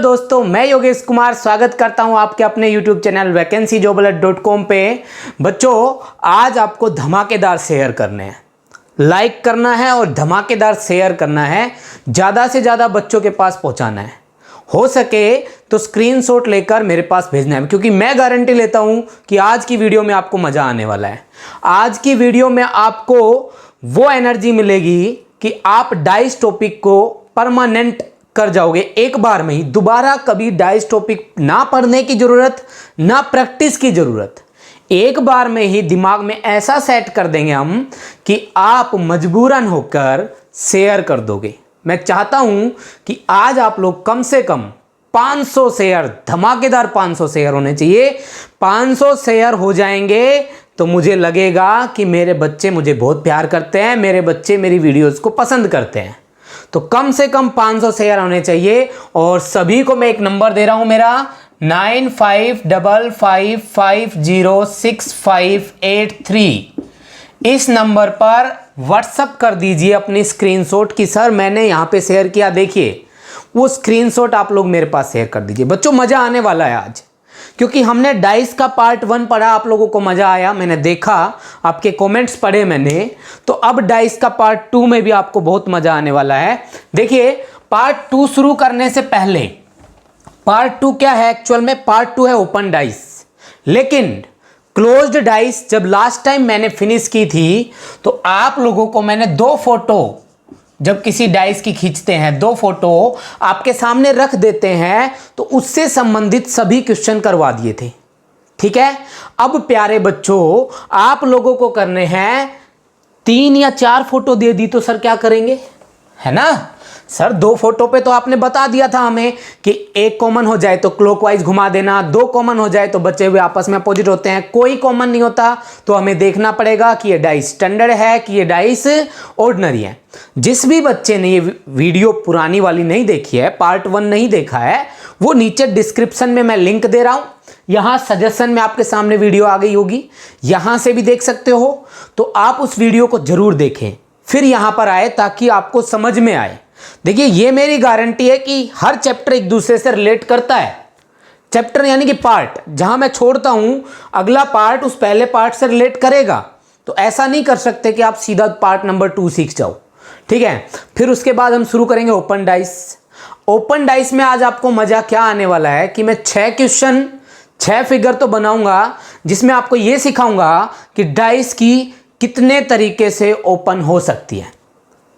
दोस्तों, मैं योगेश कुमार स्वागत करता हूं आपके अपने YouTube चैनल vacancyjobalert.com पे। बच्चों, आज आपको धमाकेदार शेयर करने हैं, लाइक करना है और धमाकेदार शेयर करना है, ज़्यादा से ज़्यादा बच्चों के पास पहुंचाना है। हो सके तो स्क्रीनशॉट लेकर मेरे पास भेजना है, क्योंकि मैं गारंटी लेता हूं कि आज की वीडियो में आपको मज़ा आने वाला है। आज की वीडियो में आपको वो एनर्जी मिलेगी कि आप डाइस टॉपिक को परमानेंट कर जाओगे एक बार में ही। दोबारा कभी डाइस टॉपिक ना पढ़ने की जरूरत, ना प्रैक्टिस की जरूरत। एक बार में ही दिमाग में ऐसा सेट कर देंगे हम कि आप मजबूरन होकर शेयर कर दोगे। मैं चाहता हूं कि आज आप लोग कम से कम 500 शेयर, धमाकेदार 500 शेयर होने चाहिए। 500 शेयर हो जाएंगे तो मुझे लगेगा कि मेरे बच्चे मुझे बहुत प्यार करते हैं, मेरे बच्चे मेरी वीडियोस को पसंद करते हैं। तो कम से कम 500 शेयर होने चाहिए। और सभी को मैं एक नंबर दे रहा हूं, मेरा 9555506583। इस नंबर पर व्हाट्सअप कर दीजिए अपनी स्क्रीनशॉट की सर मैंने यहां पे शेयर किया, देखिए वो स्क्रीनशॉट आप लोग मेरे पास शेयर कर दीजिए। बच्चों, मजा आने वाला है आज, क्योंकि हमने डाइस का पार्ट 1 पढ़ा, आप लोगों को मजा आया, मैंने देखा, आपके कमेंट्स पढ़े मैंने। तो अब डाइस का पार्ट 2 में भी आपको बहुत मजा आने वाला है। देखिए, पार्ट 2 शुरू करने से पहले, पार्ट 2 क्या है एक्चुअल में? पार्ट 2 है ओपन डाइस। लेकिन क्लोज्ड डाइस जब लास्ट टाइम मैंने फिनिश की थी तो आप लोगों को मैंने 2 फोटो, जब किसी डाइस की खींचते हैं 2 फोटो आपके सामने रख देते हैं, तो उससे संबंधित सभी क्वेश्चन करवा दिए थे। ठीक है, अब प्यारे बच्चों, आप लोगों को करने हैं 3 या 4 फोटो दे दी तो सर क्या करेंगे, है ना? सर 2 फोटो पे तो आपने बता दिया था हमें कि एक कॉमन हो जाए तो क्लॉकवाइज घुमा देना, 2 कॉमन हो जाए तो बचे हुए आपस में अपोजिट होते हैं, कोई कॉमन नहीं होता तो हमें देखना पड़ेगा कि ये डाइस स्टैंडर्ड है कि ये डाइस ऑर्डिनरी है। जिस भी बच्चे ने ये वीडियो पुरानी वाली नहीं देखी है, पार्ट 1 नहीं देखा है, वो नीचे डिस्क्रिप्शन में मैं लिंक दे रहा हूं, यहां सजेशन में आपके सामने वीडियो आ गई होगी, यहां से भी देख सकते हो। तो आप उस वीडियो को जरूर देखें, फिर यहां पर आए ताकि आपको समझ में आए। देखिए, ये मेरी गारंटी है कि हर चैप्टर एक दूसरे से रिलेट करता है। चैप्टर यानी कि पार्ट, जहां मैं छोड़ता हूं अगला पार्ट उस पहले पार्ट से रिलेट करेगा। तो ऐसा नहीं कर सकते कि आप सीधा पार्ट नंबर 2 सीख जाओ। ठीक है, फिर उसके बाद हम शुरू करेंगे ओपन डाइस। ओपन डाइस में आज आपको मजा क्या आने वाला है कि मैं 6 क्वेश्चन, 6 फिगर तो बनाऊंगा, जिसमें आपको यह सिखाऊंगा कि डाइस की कितने तरीके से ओपन हो सकती है,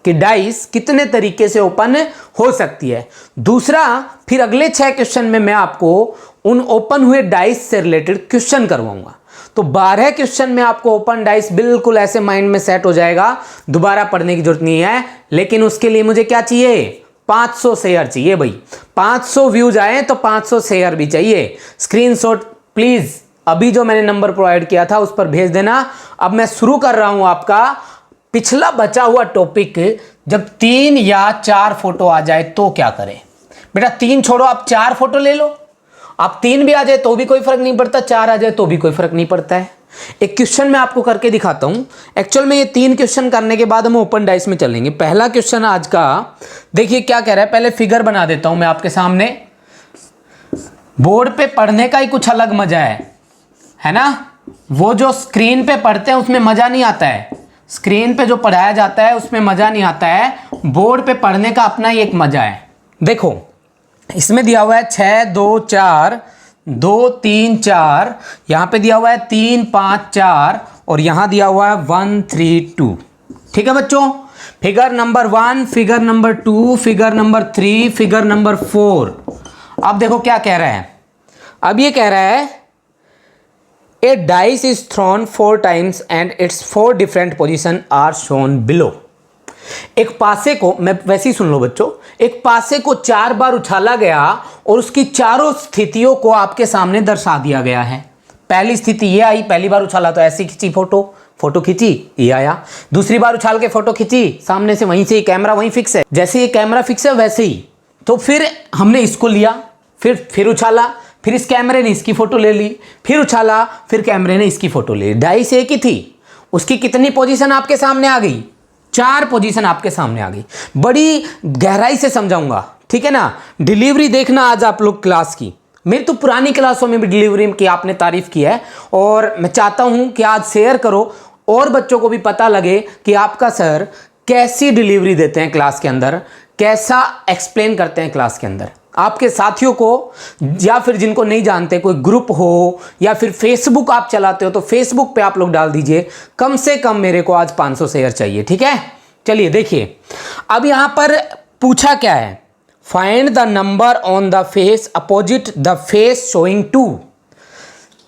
कि डाइस कितने तरीके से ओपन हो सकती है। दूसरा, फिर अगले 6 क्वेश्चन में मैं आपको उन ओपन हुए डाइस से रिलेटेड क्वेश्चन करवाऊंगा। तो 12 क्वेश्चन में आपको ओपन डाइस बिल्कुल ऐसे माइंड में सेट हो जाएगा, दोबारा पढ़ने की जरूरत नहीं है। लेकिन उसके लिए मुझे क्या चाहिए? 500 शेयर चाहिए भाई। 500 व्यूज आए तो 500 शेयर भी चाहिए। स्क्रीनशॉट प्लीज अभी जो मैंने नंबर प्रोवाइड किया था उस पर भेज देना। अब मैं शुरू कर रहा हूं आपका पिछला बचा हुआ टॉपिक। जब 3 या 4 फोटो आ जाए तो क्या करें? बेटा 3 छोड़ो, आप 4 फोटो ले लो। आप 3 भी आ जाए तो भी कोई फर्क नहीं पड़ता, 4 आ जाए तो भी कोई फर्क नहीं पड़ता है। एक क्वेश्चन मैं आपको करके दिखाता हूं। एक्चुअल में ये 3 क्वेश्चन करने के बाद हम ओपन डाइस में चलेंगे। पहला क्वेश्चन आज का देखिए क्या कह रहा है। पहले फिगर बना देता हूं मैं आपके सामने। बोर्ड पे पढ़ने का ही कुछ अलग मजा है ना? वो जो स्क्रीन पे पढ़ते हैं उसमें मजा नहीं आता है। स्क्रीन पे जो पढ़ाया जाता है उसमें मजा नहीं आता है, बोर्ड पे पढ़ने का अपना ही एक मजा है। देखो, इसमें दिया हुआ है 6 2 4 2 3 4, यहां पे दिया हुआ है 3 5 4 और यहां दिया हुआ है 1 3 2। ठीक है बच्चों, figure number 1, figure number 2, figure number 3, figure number 4। अब देखो क्या कह रहा है। अब ये कह रहा है A dice is thrown 4 times and its 4 different position are shown below। एक पासे को, मैं वैसे ही सुन लो बच्चों, एक पासे को 4 बार उछाला गया और उसकी चारों स्थितियों को आपके सामने दर्शा दिया गया है। पहली स्थिति ये आई, पहली बार उछाला तो ऐसी खींची फोटो खींची, ये आया। दूसरी बार उछाल के फोटो खींची, सामने से वहीं से ही कैमरा वहीं फिक्स है, जैसे ये कैमरा फिक्स है वैसे ही। तो फिर हमने इसको लिया, फिर उछाला, फिर इस कैमरे ने इसकी फोटो ले ली, फिर उछाला, फिर कैमरे ने इसकी फोटो ले ली। डाइस एक ही थी, उसकी कितनी पोजीशन आपके सामने आ गई? 4 पोजीशन आपके सामने आ गई। बड़ी गहराई से समझाऊंगा, ठीक है ना। डिलीवरी देखना आज आप लोग क्लास की, मेरी तो पुरानी क्लासों में भी डिलीवरी की आपने तारीफ की है, और मैं चाहता हूं कि आज शेयर करो और बच्चों को भी पता लगे कि आपका सर कैसी डिलीवरी देते हैं क्लास के अंदर, कैसा एक्सप्लेन करते हैं क्लास के अंदर। आपके साथियों को, या फिर जिनको नहीं जानते, कोई ग्रुप हो या फिर फेसबुक आप चलाते हो तो फेसबुक पे आप लोग डाल दीजिए। कम से कम मेरे को आज 500 शेयर चाहिए, ठीक है। चलिए देखिए, अब यहां पर पूछा क्या है, find the number on the face opposite the face showing 2।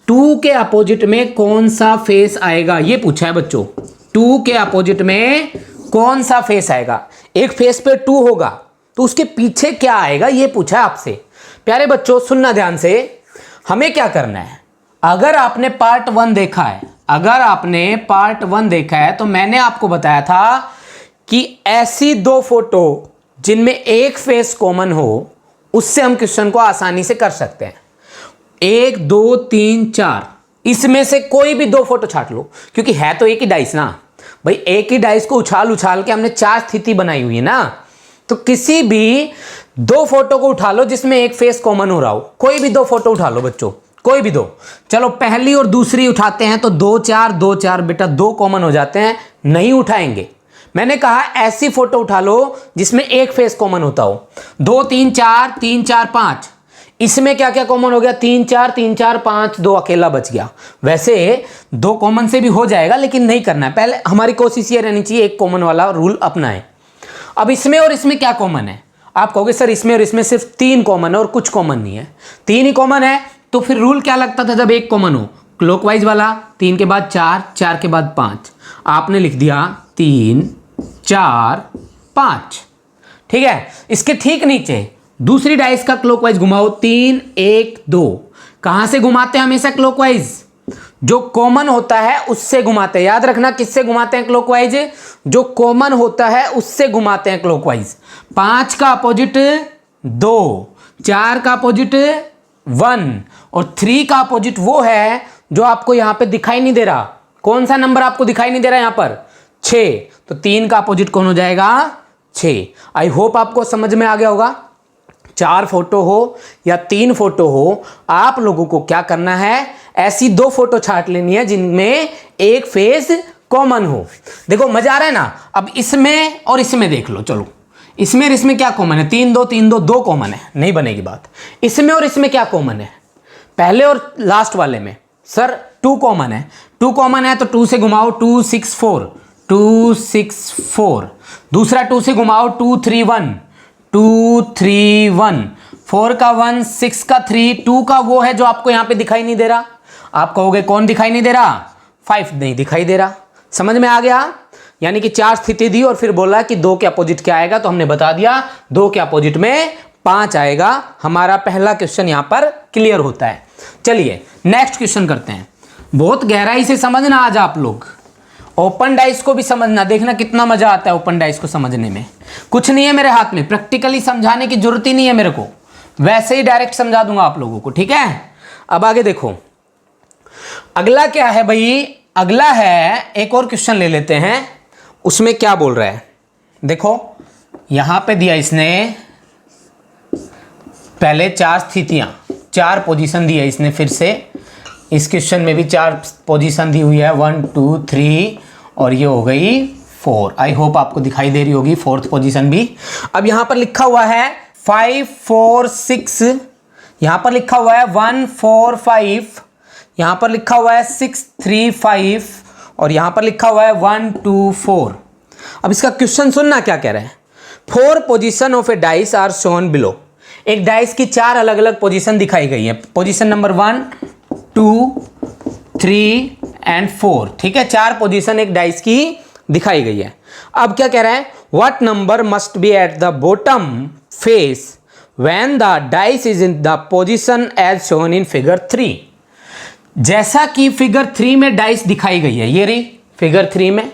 2 के अपोजिट में कौन सा फेस आएगा, ये पूछा है बच्चों। 2 के अपोजिट में कौन सा फेस आएगा। एक फेस पे 2 होगा तो उसके पीछे क्या आएगा, ये पूछा है आपसे। प्यारे बच्चों सुनना ध्यान से, हमें क्या करना है। अगर आपने पार्ट 1 देखा है, अगर आपने पार्ट 1 देखा है तो मैंने आपको बताया था कि ऐसी 2 फोटो जिनमें एक फेस कॉमन हो, उससे हम क्वेश्चन को आसानी से कर सकते हैं। 1 2 3 4, इसमें से कोई भी 2 फोटो छाट लो, क्योंकि है तो एक ही डाइस ना भाई। एक ही डाइस को उछाल उछाल के हमने 4 स्थिति बनाई हुई है ना, तो किसी भी 2 फोटो को उठा लो जिसमें एक फेस कॉमन हो रहा हो। कोई भी 2 फोटो उठा लो बच्चों, कोई भी 2। चलो पहली और दूसरी उठाते हैं तो 2 4 2 4, बेटा 2 कॉमन हो जाते हैं, नहीं उठाएंगे। मैंने कहा ऐसी फोटो उठा लो जिसमें एक फेस कॉमन होता हो। 2 3 4 3 4 5, इसमें क्या क्या कॉमन हो गया, 3 4 3 4 5, 2 अकेला बच गया। वैसे 2 कॉमन से भी हो जाएगा, लेकिन नहीं करना है। पहले हमारी कोशिश ये रहनी चाहिए एक कॉमन वाला रूल अपनाएं। अब इसमें और इसमें क्या कॉमन है, आप कहोगे सर इसमें और इसमें सिर्फ 3 कॉमन है और कुछ कॉमन नहीं है। 3 ही कॉमन है तो फिर रूल क्या लगता था जब एक कॉमन हो, क्लॉकवाइज वाला, 3 के बाद 4, 4 के बाद 5। आपने लिख दिया 3 4 5, ठीक है। इसके ठीक नीचे दूसरी डाइस का क्लॉकवाइज घुमाओ, 3 1 2। कहां से घुमाते हैं हमेशा क्लॉकवाइज, जो कॉमन होता है उससे घुमाते हैं। याद रखना किससे घुमाते हैं क्लॉकवाइज, जो कॉमन होता है उससे घुमाते हैं क्लॉकवाइज। 5 का अपोजिट 2, 4 का अपोजिट 1 और 3 का अपोजिट वो है जो आपको यहां पे दिखाई नहीं दे रहा। कौन सा नंबर आपको दिखाई नहीं दे रहा यहां पर, 6। तो 3 का अपोजिट कौन हो जाएगा, 6। आई होप आपको समझ में आ गया होगा। 4 फोटो हो या 3 फोटो हो, आप लोगों को क्या करना है, ऐसी 2 फोटो छाट लेनी है जिनमें एक फेस कॉमन हो। देखो मजा आ रहा है ना। अब इसमें और इसमें देख लो, चलो इसमें और इसमें क्या कॉमन है, 3 2 3 2, 2 कॉमन है, नहीं बनेगी बात। इसमें और इसमें क्या कॉमन है, पहले और लास्ट वाले में सर 2 कॉमन है। 2 कॉमन है तो 2 से घुमाओ 2 6 4, 2 6 4। दूसरा 2 से घुमाओ 2 3 1, 2 3 1। 4 का 1, 6 का 3, 2 का वो है जो आपको यहां पे दिखाई नहीं दे रहा। आप कहोगे कौन दिखाई नहीं दे रहा, 5 नहीं दिखाई दे रहा। समझ में आ गया। यानी कि 4 स्थिति दी और फिर बोला कि 2 के अपोजिट क्या आएगा, तो हमने बता दिया 2 के अपोजिट में 5 आएगा। हमारा पहला क्वेश्चन यहां पर क्लियर होता है। चलिए नेक्स्ट क्वेश्चन करते हैं। बहुत गहराई से समझना आज आप लोग, ओपन डाइस को भी समझना। देखना कितना मजा आता है ओपन डाइस को समझने में। कुछ नहीं है मेरे हाथ में, प्रैक्टिकली समझाने की जरूरत ही नहीं है मेरे को, वैसे ही डायरेक्ट समझा दूंगा आप लोगों को, ठीक है। अब आगे देखो, अगला क्या है भाई, अगला है एक और क्वेश्चन ले लेते हैं। उसमें क्या बोल रहा है, देखो यहां पे दिया इसने पहले 4 स्थितियां, 4 पोजीशन दी है इसने। फिर से इस क्वेश्चन में भी 4 पोजीशन दी हुई है, 1 2 3 और ये हो गई 4। आई होप आपको दिखाई दे रही होगी 4th पोजीशन भी। अब यहां पर लिखा हुआ है 5 4 6, यहां पर लिखा हुआ है 1 4 5, यहां पर लिखा हुआ है 6 3 5 और यहां पर लिखा हुआ है 1 2 4। अब इसका क्वेश्चन सुनना क्या कह रहा है। 4 position of a dice are shown below. एक डाइस की 4 अलग अलग पोजीशन दिखाई गई है। पोजीशन नंबर 1 2 3 एंड 4, ठीक है। 4 पोजीशन एक डाइस की दिखाई गई है। अब क्या कह रहा है, what number must be at the bottom face when the dice is in the position as shown in figure 3। जैसा कि फिगर 3 में डाइस दिखाई गई है, ये रही फिगर 3 में।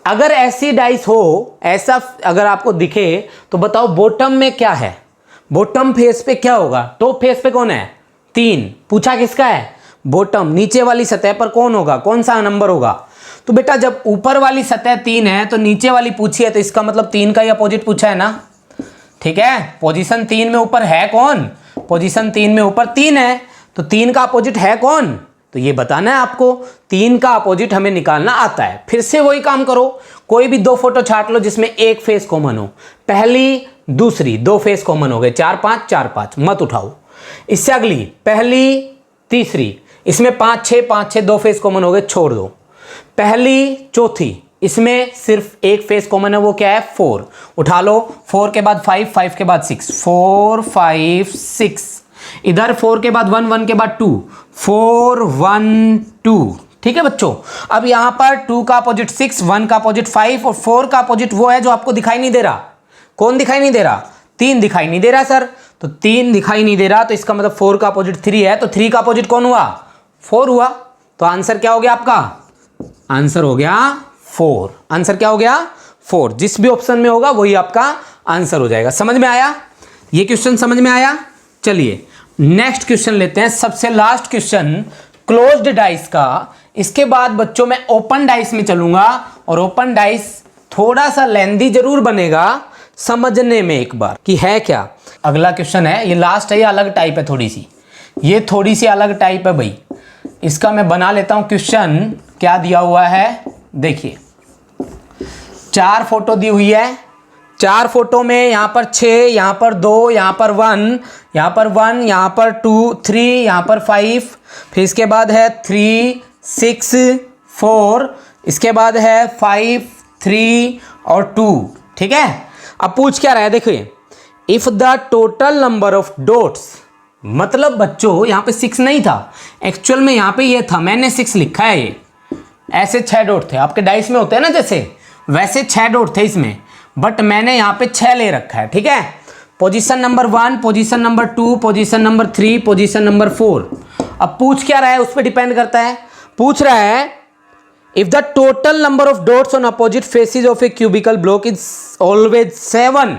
अगर ऐसी डाइस हो, ऐसा अगर आपको दिखे तो बताओ बॉटम में क्या है, बॉटम फेस पे क्या होगा। टॉप फेस पे कौन है, 3। पूछा किसका है, बॉटम। नीचे वाली सतह पर कौन होगा, कौन सा नंबर होगा। तो बेटा जब ऊपर वाली सतह 3 है तो नीचे वाली पूछी है, तो इसका मतलब 3 का ही अपोजिट पूछा है ना। ठीक है। पोजीशन 3 में ऊपर है कौन? पोजीशन 3 में ऊपर 3 है, तो 3 का अपोजिट है कौन? तो ये बताना है आपको। 3 का अपोजिट हमें निकालना आता है। फिर से वही काम करो, कोई भी 2 फोटो छाट लो जिसमें एक फेस कॉमन हो। पहली दूसरी 2 फेस कॉमन हो गए, 4 5 4 5, मत उठाओ। इससे अगली पहली तीसरी, इसमें 5 6 2 फेस कॉमन हो गए, छोड़ दो। पहली चौथी, इसमें सिर्फ एक फेस कॉमन है, वो क्या है? 4, उठा लो। 4 के बाद 5, 5 के बाद 6, 4 5 6। इधर 4 के बाद 1, 1 के बाद 2, 4 1 2। ठीक है बच्चों। अब यहां पर 2 का अपोजिट 6, 1 का अपोजिट 5 और 4 का अपोजिट वो है जो आपको दिखाई नहीं दे रहा। कौन दिखाई नहीं दे रहा? 3 दिखाई नहीं दे रहा सर। तो 3 दिखाई नहीं दे रहा, तो इसका मतलब 4 का अपोजिट 3 है, तो 3 का अपोजिट कौन हुआ? 4 हुआ। तो आंसर क्या हो गया आपका? आंसर हो गया 4। आंसर क्या हो गया? 4। जिस भी ऑप्शन में होगा वही आपका आंसर हो जाएगा। समझ में आया? ये क्वेश्चन समझ में आया? चलिए नेक्स्ट क्वेश्चन लेते हैं, सबसे लास्ट क्वेश्चन क्लोज्ड डाइस का। इसके बाद बच्चों मैं ओपन डाइस में चलूंगा, और ओपन डाइस थोड़ा सा लेंदी जरूर बनेगा समझने में एक बार कि है क्या। अगला क्वेश्चन है, ये लास्ट है, ये अलग टाइप है थोड़ी सी, ये थोड़ी सी अलग टाइप है भाई। इसका मैं बना लेता हूं क्वेश्चन। क्या दिया हुआ है देखिए, 4 फोटो दी हुई है। 4 फोटो में यहां पर 6, यहां पर 2, यहां पर 1, यहां पर 1, यहां पर 2 3, यहां पर 5, फिर इसके बाद है 3 6 4, इसके बाद है 5 3 और 2। ठीक है। अब पूछ क्या रहा है देखिए, if the total number of dots, मतलब बच्चों यहां पे 6 नहीं था, एक्चुअल में यहां पे ये था, मैंने 6 लिखा है। ये ऐसे 6 डॉट थे, आपके डाइस में होते हैं ना जैसे, वैसे 6 डॉट थे इसमें, बट मैंने यहां पे 6 ले रखा है। ठीक है। Position number 1, position number 2, position number 3, position number 4। अब पूछ क्या रहा है उस पर डिपेंड करता है। पूछ रहा है if the total number of dots on opposite faces of A cubical block is always 7।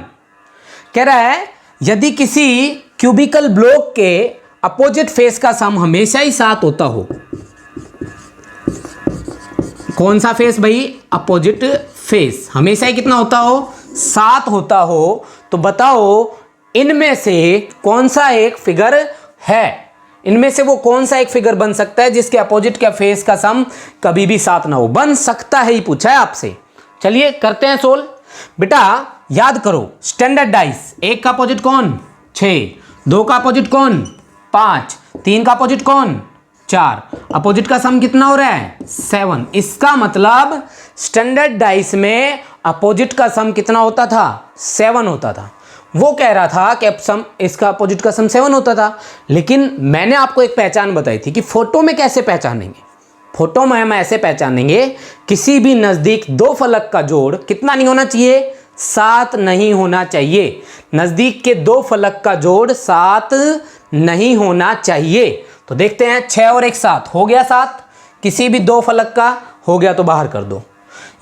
कह रहा है यदि किसी क्यूबिकल ब्लॉक के अपोजिट फेस का सम हमेशा ही 7 होता हो। कौन सा फेस भाई? अपोजिट फेस हमेशा ही कितना होता हो? 7 होता हो। तो बताओ इनमें से कौन सा एक फिगर है, इनमें से वो कौन सा एक फिगर बन सकता है जिसके अपोजिट का फेस का सम कभी भी 7 ना हो? बन सकता है ही पूछा है आपसे। चलिए करते हैं सोल्व। बेटा याद करो स्टैंडर्ड डाइस, 1 का अपोजिट कौन? 6, 2 का अपोजिट कौन? 5, 3 का अपोजिट कौन? 4, अपोजिट का सम कितना हो रहा है? 7। इसका मतलब स्टैंडर्ड डाइस में अपोजिट का सम कितना होता था? 7 होता था। वो कह रहा था कि अब सम, इसका अपोजिट का सम 7 होता था। लेकिन मैंने आपको एक पहचान बताई थी कि फोटो में कैसे पहचानेंगे। फोटो में हम ऐसे पहचानेंगे, किसी भी नजदीक 2 फलक का जोड़ कितना नहीं होना चाहिए? 7 नहीं होना चाहिए। नजदीक के 2 फलक का जोड़ 7 नहीं होना चाहिए। तो देखते हैं 6 और 1 7 हो गया 7, किसी भी 2 फलक का हो गया तो बाहर कर दो।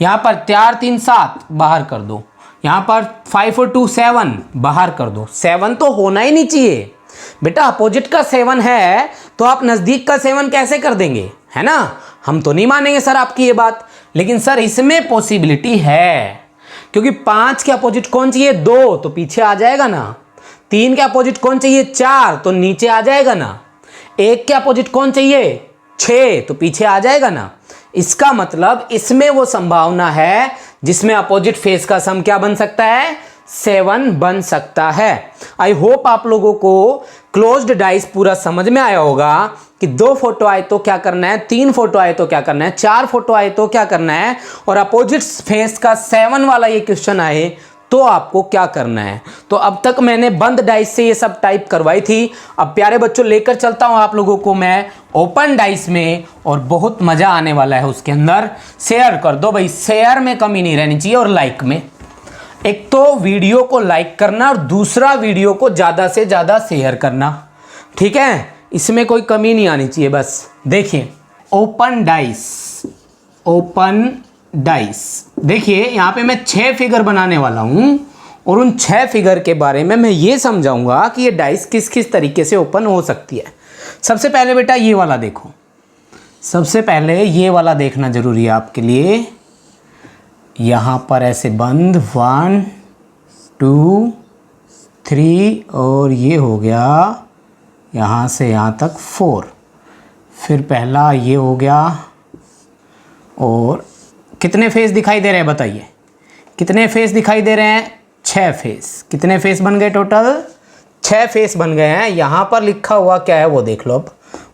यहाँ पर 4 3 7 बाहर कर दो। यहाँ पर 5 और 2 7 बाहर कर दो। 7 तो होना ही नहीं चाहिए बेटा। अपोजिट का 7 है तो आप नज़दीक का 7 कैसे कर देंगे, है ना? हम तो नहीं मानेंगे सर आपकी ये बात। लेकिन सर इसमें पॉसिबिलिटी है, क्योंकि 5 के अपोजिट कौन चाहिए? 2, तो पीछे आ जाएगा ना। 3 के अपोजिट कौन चाहिए? 4, तो नीचे आ जाएगा ना। 1 के अपोजिट कौन चाहिए? 6, तो पीछे आ जाएगा ना। इसका मतलब इसमें वो संभावना है जिसमें अपोजिट फेस का सम क्या बन सकता है? 7 बन सकता है। आई होप आप लोगों को क्लोज्ड डाइस पूरा समझ में आया होगा कि 2 फोटो आए तो क्या करना है, 3 फोटो आए तो क्या करना है, 4 फोटो आए तो क्या करना है, और अपोजिट फेस का 7 वाला ये क्वेश्चन आए तो आपको क्या करना है। तो अब तक मैंने बंद डाइस से ये सब टाइप करवाई थी। अब प्यारे बच्चों लेकर चलता हूं आप लोगों को मैं ओपन डाइस में, और बहुत मजा आने वाला है उसके अंदर। शेयर कर दो भाई, शेयर में कमी नहीं रहनी चाहिए, और लाइक में। एक तो वीडियो को लाइक करना, और दूसरा वीडियो को ज़्यादा से ज़्यादा शेयर करना। ठीक है, इसमें कोई कमी नहीं आनी चाहिए। बस देखिए ओपन डाइस, ओपन डाइस देखिए यहाँ पे मैं 6 फिगर बनाने वाला हूँ, और उन 6 फिगर के बारे में मैं ये समझाऊंगा कि ये डाइस किस किस तरीके से ओपन हो सकती है। सबसे पहले बेटा ये वाला देखो, सबसे पहले ये वाला देखना जरूरी है आपके लिए। यहाँ पर ऐसे बंद 1 2 3 और ये हो गया यहाँ से यहाँ तक 4, फिर पहला ये हो गया। और कितने फेस दिखाई दे रहे हैं बताइए, कितने फेस दिखाई दे रहे हैं? 6 फेस। कितने फेस बन गए टोटल? 6 फेस बन गए हैं। यहाँ पर लिखा हुआ क्या है वो देख लो अब।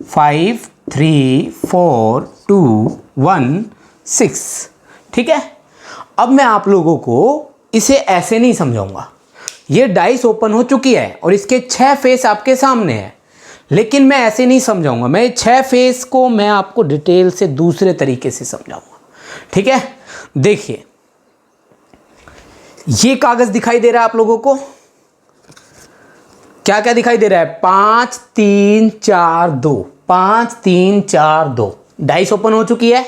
5 3 4 2 1 6। ठीक है, अब मैं आप लोगों को इसे ऐसे नहीं समझाऊंगा। ये डाइस ओपन हो चुकी है और इसके 6 फेस आपके सामने हैं, लेकिन मैं ऐसे नहीं समझाऊंगा। मैं 6 फेस को मैं आपको डिटेल से दूसरे तरीके से समझाऊंगा। ठीक है, देखिए ये कागज दिखाई दे रहा है आप लोगों को, क्या क्या दिखाई दे रहा है? 5 3 4 2, 5 3 4 2। डाइस ओपन हो चुकी है।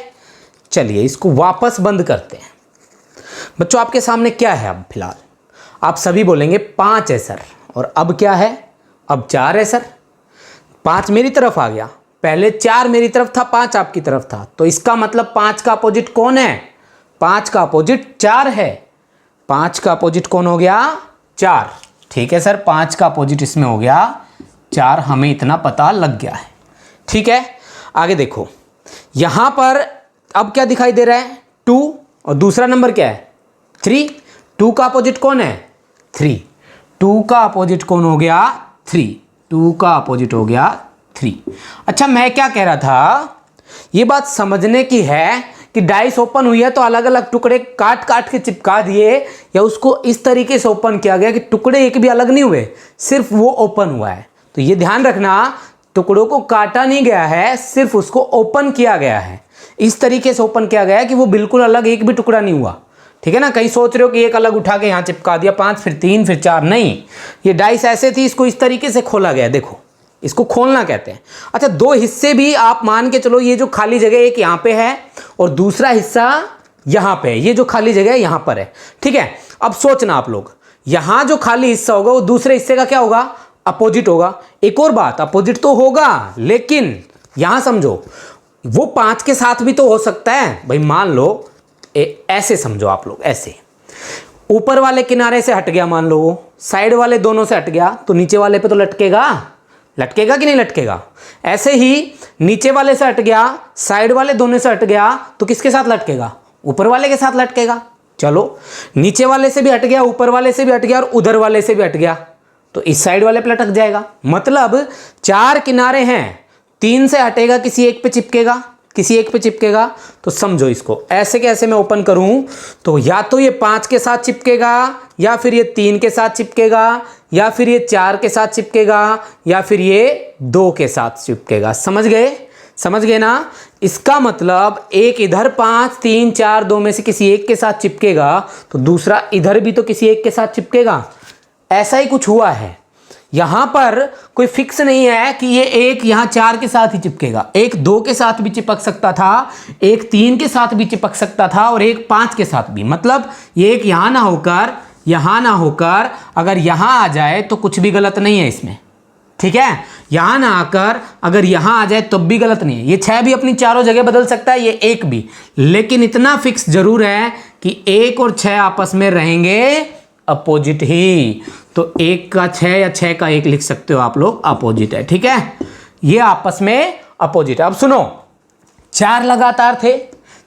चलिए इसको वापस बंद करते हैं। बच्चों आपके सामने क्या है अब फिलहाल? आप सभी बोलेंगे 5 है सर, और अब क्या है? अब 4 है सर। 5 मेरी तरफ आ गया, पहले 4 मेरी तरफ था, 5 आपकी तरफ था, तो इसका मतलब 5 का अपोजिट कौन है? 5 का अपोजिट 4 है। 5 का अपोजिट कौन हो गया? 4। ठीक है सर, 5 का अपोजिट इसमें हो गया 4, हमें इतना पता लग गया है। ठीक है, आगे देखो यहां पर अब क्या दिखाई दे रहा है? 2, और दूसरा नंबर क्या है? 3। 2 का अपोजिट कौन है? 3। 2 का अपोजिट कौन हो गया? 3। 2 का अपोजिट हो गया 3। अच्छा, मैं क्या कह रहा था, ये बात समझने की है कि डाइस ओपन हुई है तो अलग अलग टुकड़े काट काट के चिपका दिए, या उसको इस तरीके से ओपन किया गया कि टुकड़े एक भी अलग नहीं हुए, सिर्फ वो ओपन हुआ है। तो ये ध्यान रखना, टुकड़ों को काटा नहीं गया है, सिर्फ उसको ओपन किया गया है। इस तरीके से ओपन किया गया है कि वो बिल्कुल अलग एक भी टुकड़ा नहीं हुआ। ठीक है ना, कहीं सोच रहे हो कि एक अलग उठा के यहाँ चिपका दिया 5 फिर 3 फिर 4, नहीं, ये डाइस ऐसे थी, इसको इस तरीके से खोला गया। देखो इसको खोलना कहते हैं। अच्छा, 2 हिस्से भी आप मान के चलो, ये जो खाली जगह एक यहाँ पे है और दूसरा हिस्सा यहाँ पे है, ये जो खाली जगह है यहाँ पर है। ठीक है, अब सोचना आप लोग, यहाँ जो खाली हिस्सा होगा वो दूसरे हिस्से का क्या होगा? अपोजिट होगा। एक और बात, अपोजिट तो होगा, लेकिन यहां समझो वो 5 के साथ भी तो हो सकता है भाई। मान लो ऐसे समझो आप लोग, ऐसे ऊपर वाले किनारे से हट गया, मान लो वो साइड वाले दोनों से हट गया, तो नीचे वाले पे तो लटकेगा, लटकेगा कि नहीं लटकेगा? ऐसे ही नीचे वाले से हट गया, साइड वाले दोनों से हट गया, तो किसके साथ लटकेगा? ऊपर वाले के साथ लटकेगा। चलो, नीचे वाले से भी हट गया, ऊपर वाले से भी हट गया और उधर वाले से भी हट गया, तो इस साइड वाले पे लटक जाएगा। मतलब 4 किनारे हैं, 3 से हटेगा, किसी एक पे चिपकेगा, किसी एक पे चिपकेगा। तो समझो इसको ऐसे के ऐसे मैं ओपन करूं तो या तो ये 5 के साथ चिपकेगा, या फिर ये 3 के साथ चिपकेगा, या फिर ये 4 के साथ चिपकेगा, या फिर ये 2 के साथ चिपकेगा। समझ गए? समझ गए ना? इसका मतलब एक इधर 5 3 4 2 में से किसी एक के साथ चिपकेगा, तो दूसरा इधर भी तो किसी एक के साथ चिपकेगा। ऐसा ही कुछ हुआ है। यहां पर कोई फिक्स नहीं है कि ये एक यहां 4 के साथ ही चिपकेगा, एक 2 के साथ भी चिपक सकता था, एक 3 के साथ भी चिपक सकता था, और एक 5 के साथ भी। मतलब ये एक यहां ना होकर अगर यहां आ जाए तो कुछ भी गलत नहीं है इसमें। ठीक है, यहां ना आकर अगर यहां आ जाए तब भी गलत नहीं है। ये 6 भी अपनी चारों जगह बदल सकता है, ये 1 भी, लेकिन इतना फिक्स जरूर है कि 1 और 6 आपस में रहेंगे अपोजिट ही। तो 1 का 6 या 6 का 1 लिख सकते हो आप लोग, अपोजिट है। ठीक है, ये आपस में अपोजिट है। अब सुनो, 4 लगातार थे,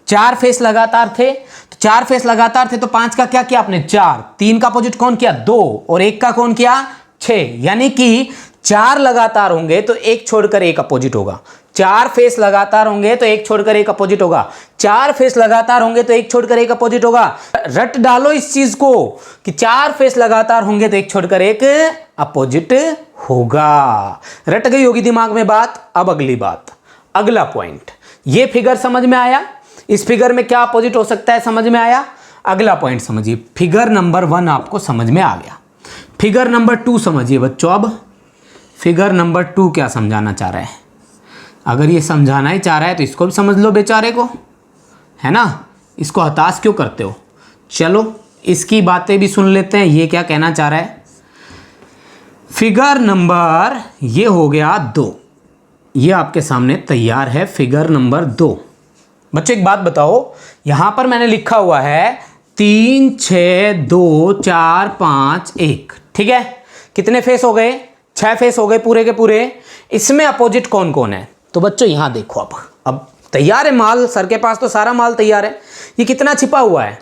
4 फेस लगातार थे, तो 4 फेस लगातार थे तो 5 का क्या किया आपने? 4। 3 का अपोजिट कौन किया? 2। और 1 का कौन किया? 6। यानी कि 4 लगातार होंगे तो 1 छोड़कर 1 अपोजिट होगा। 4 फेस लगातार होंगे तो 1 छोड़कर 1 अपोजिट होगा। 4 फेस लगातार होंगे तो 1 छोड़कर 1 अपोजिट होगा। रट डालो इस चीज को कि 4 फेस लगातार होंगे तो 1 छोड़कर 1 अपोजिट होगा। रट गई होगी दिमाग में बात। अब अगली बात, अगला पॉइंट, ये फिगर समझ में आया? इस फिगर में क्या अपोजिट हो सकता है समझ में आया? अगला पॉइंट समझिए, फिगर नंबर 1 आपको समझ में आ गया। फिगर नंबर 2 समझिए बच्चों। अब फिगर नंबर 2 क्या समझाना चाह रहा है? अगर ये समझाना ही चाह रहा है तो इसको भी समझ लो बेचारे को, है ना? इसको हताश क्यों करते हो? चलो इसकी बातें भी सुन लेते हैं, ये क्या कहना चाह रहा है। फिगर नंबर ये हो गया 2, ये आपके सामने तैयार है फिगर नंबर 2। बच्चों एक बात बताओ, यहां पर मैंने लिखा हुआ है 3 6 2 4 5 1, ठीक है? कितने फेस हो गए? 6 फेस हो गए पूरे के पूरे। इसमें अपोजिट कौन कौन है? तो बच्चों यहाँ देखो, अब तैयार है माल, सर के पास तो सारा माल तैयार है। ये कितना छिपा हुआ है?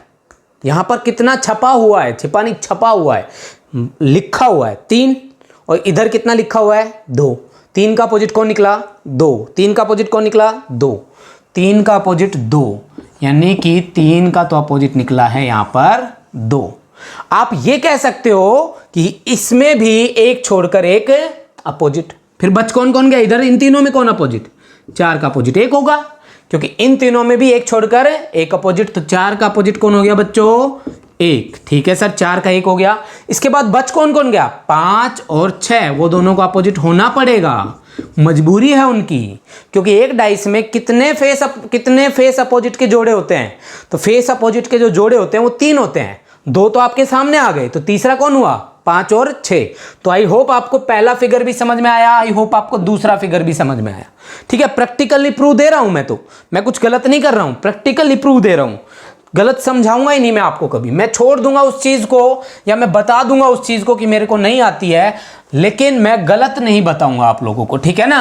यहाँ पर कितना छपा हुआ है? छिपा नहीं, छपा हुआ है, लिखा हुआ है 3, और इधर कितना लिखा हुआ है? 2। 3 का अपोजिट कौन निकला? 2। 3 का अपोजिट कौन निकला? 2। 3 का अपोजिट 2, यानी कि 3 का तो अपोजिट निकला है यहाँ पर 2। आप ये कह सकते हो कि इसमें भी एक छोड़कर एक अपोजिट। फिर बच कौन कौन गया इधर? इन तीनों में कौन अपोजिट? 4 का अपोजिट 1 होगा, क्योंकि इन तीनों में भी एक छोड़कर एक अपोजिट। तो 4 का अपोजिट कौन हो गया बच्चों? 1। ठीक है सर, 4 का 1 हो गया। इसके बाद बच कौन कौन गया? 5 और 6, वो दोनों का अपोजिट होना पड़ेगा, मजबूरी है उनकी, क्योंकि एक डाइस में कितने फेस अपोजिट के जोड़े होते हैं? तो फेस अपोजिट के जो जोड़े होते हैं वो 3 होते हैं। 2 तो आपके सामने आ गए, तो तीसरा कौन हुआ? 5 और 6। तो आई होप आपको पहला फिगर भी समझ में आया, आई होप आपको दूसरा फिगर भी समझ में आया। ठीक है, प्रैक्टिकली प्रूव दे रहा हूं मैं कुछ गलत नहीं कर रहा हूं, प्रैक्टिकली प्रूव दे रहा हूं। गलत समझाऊंगा ही नहीं मैं आपको कभी। मैं छोड़ दूंगा उस चीज को, या मैं बता दूंगा उस चीज को कि मेरे को नहीं आती है, लेकिन मैं गलत नहीं बताऊंगा आप लोगों को। ठीक है ना?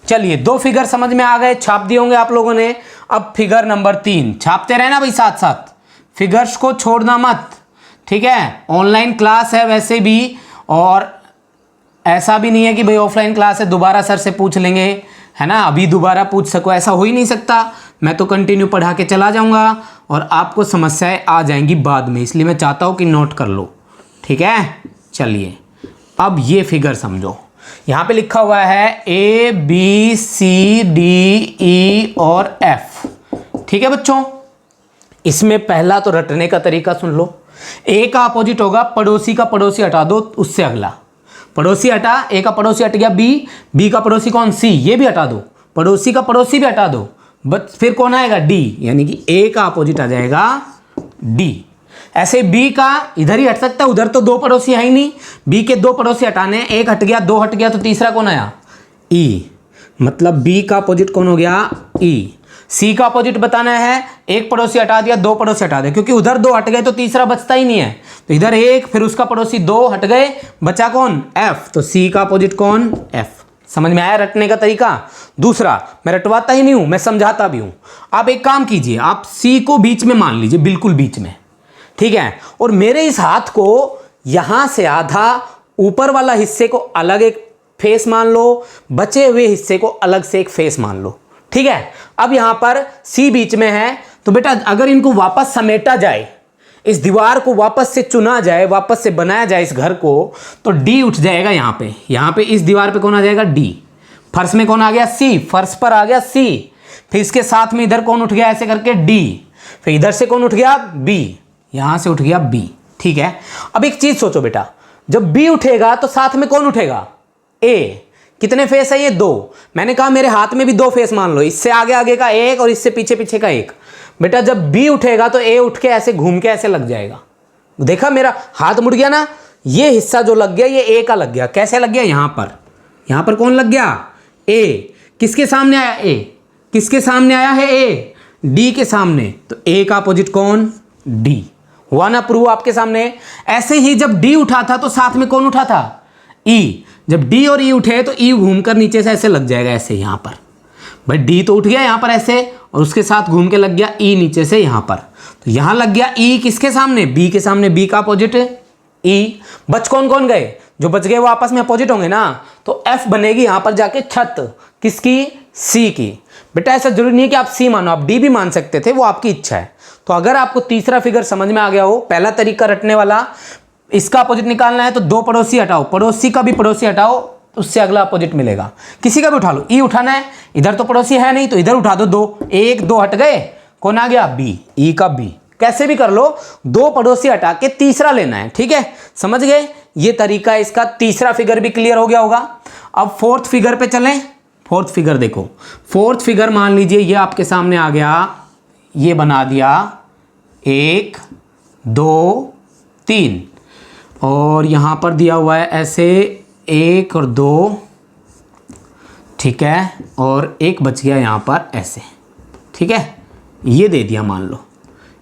चलिए, 2 फिगर समझ में आ गए, छाप दिए होंगे आप लोगों ने। अब फिगर नंबर 3 छापते रहना भाई, साथ साथ फिगर्स को छोड़ना मत। ठीक है, ऑनलाइन क्लास है वैसे भी, और ऐसा भी नहीं है कि भाई ऑफलाइन क्लास है दोबारा सर से पूछ लेंगे, है ना, अभी दोबारा पूछ सको, ऐसा हो ही नहीं सकता। मैं तो कंटिन्यू पढ़ा के चला जाऊंगा और आपको समस्याएं आ जाएंगी बाद में, इसलिए मैं चाहता हूं कि नोट कर लो। ठीक है, चलिए अब ये फिगर समझो। यहां पे लिखा हुआ है A B C D E और F। ठीक है बच्चों, इसमें पहला तो रटने का तरीका सुन लो। A का अपोजिट होगा पड़ोसी का पड़ोसी हटा दो, उससे अगला पड़ोसी हटा, A का पड़ोसी हट गया B का पड़ोसी कौन? C, ये भी हटा दो, पड़ोसी का पड़ोसी भी हटा दो, बस फिर कौन आएगा? D, यानी कि A का अपोजिट आ जाएगा D। ऐसे B का इधर ही हट सकता है, उधर तो 2 पड़ोसी है ही नहीं। B के 2 पड़ोसी हटाने, 1 हट गया, 2 हट गया, तो तीसरा कौन आया? E, मतलब B का अपोजिट कौन हो गया? E। C का अपोजिट बताना है, 1 पड़ोसी हटा दिया, 2 पड़ोसी हटा दिया, क्योंकि उधर 2 हट गए तो तीसरा बचता ही नहीं है, तो इधर 1, फिर उसका पड़ोसी 2 हट गए, बचा कौन? F। तो C का अपोजिट कौन? F। समझ में आया रटने का तरीका? दूसरा, मैं रटवाता ही नहीं हूं, मैं समझाता भी हूं। आप एक काम कीजिए, आप C को बीच में मान लीजिए, बिल्कुल बीच में। ठीक है, और मेरे इस हाथ को यहां से आधा ऊपर वाला हिस्से को अलग एक फेस मान लो, बचे हुए हिस्से को अलग से एक फेस मान लो। ठीक है, अब यहां पर C बीच में है, तो बेटा अगर इनको वापस समेटा जाए, इस दीवार को वापस से चुना जाए, वापस से बनाया जाए इस घर को, तो D उठ जाएगा यहां पे इस दीवार पे कौन आ जाएगा? D। फर्श में कौन आ गया? C, फर्श पर आ गया C। फिर इसके साथ में इधर कौन उठ गया? ऐसे करके D। फिर इधर से कौन उठ गया? B, यहां से उठ गया B। ठीक है, अब एक चीज सोचो बेटा, जब B उठेगा तो साथ में कौन उठेगा? A। कितने फेस है ये? 2। मैंने कहा मेरे हाथ में भी 2 फेस मान लो, इससे आगे आगे का 1 और इससे पीछे पीछे का 1। बेटा जब B उठेगा तो A उठ के ऐसे घूम के ऐसे लग जाएगा। देखा, मेरा हाथ मुड़ गया ना, ये हिस्सा जो लग गया ये A का लग गया। कैसे लग गया? यहां पर कौन लग गया? A। किसके सामने आया? A। किसके सामने आया है? A, D के सामने। तो A का अपोजिट कौन? D। हुआ ना प्रूव आपके सामने? ऐसे ही जब D उठा था तो साथ में कौन उठा था? E। जब D और E उठे तो E घूमकर नीचे से ऐसे लग जाएगा, ऐसे यहां पर। भाई D तो उठ गया यहां पर ऐसे, और उसके साथ घूम के लग गया E नीचे से यहां पर, तो यहां लग गया E किसके सामने? B के सामने। B का अपोजिट E। बच कौन कौन गए? जो बच गए वो आपस में अपोजिट होंगे ना, तो F बनेगी यहां पर जाके छत, किसकी? C की। बेटा ऐसा जरूरी नहीं है कि आप C मानो, आप D भी मान सकते थे, वो आपकी इच्छा है। तो अगर आपको तीसरा फिगर समझ में आ गया हो, पहला तरीका रटने वाला, इसका अपोजिट निकालना है तो 2 पड़ोसी हटाओ, पड़ोसी का भी पड़ोसी हटाओ, उससे अगला अपोजिट मिलेगा। किसी का भी उठा लो, E उठाना है, इधर तो पड़ोसी है नहीं तो इधर उठा दो 2, 1 2 हट गए, कौन आ गया? B। E का B। कैसे भी कर लो, 2 पड़ोसी हटा के तीसरा लेना है। ठीक है, समझ गए? ये तरीका, इसका तीसरा फिगर भी क्लियर हो गया होगा। अब 4th फिगर पे चलें। 4th फिगर देखो, 4th फिगर मान लीजिए ये आपके सामने आ गया, ये बना दिया 1 2 3, और यहां पर दिया हुआ है ऐसे 1 और 2, ठीक है, और 1 बच गया यहां पर ऐसे। ठीक है, ये दे दिया, मान लो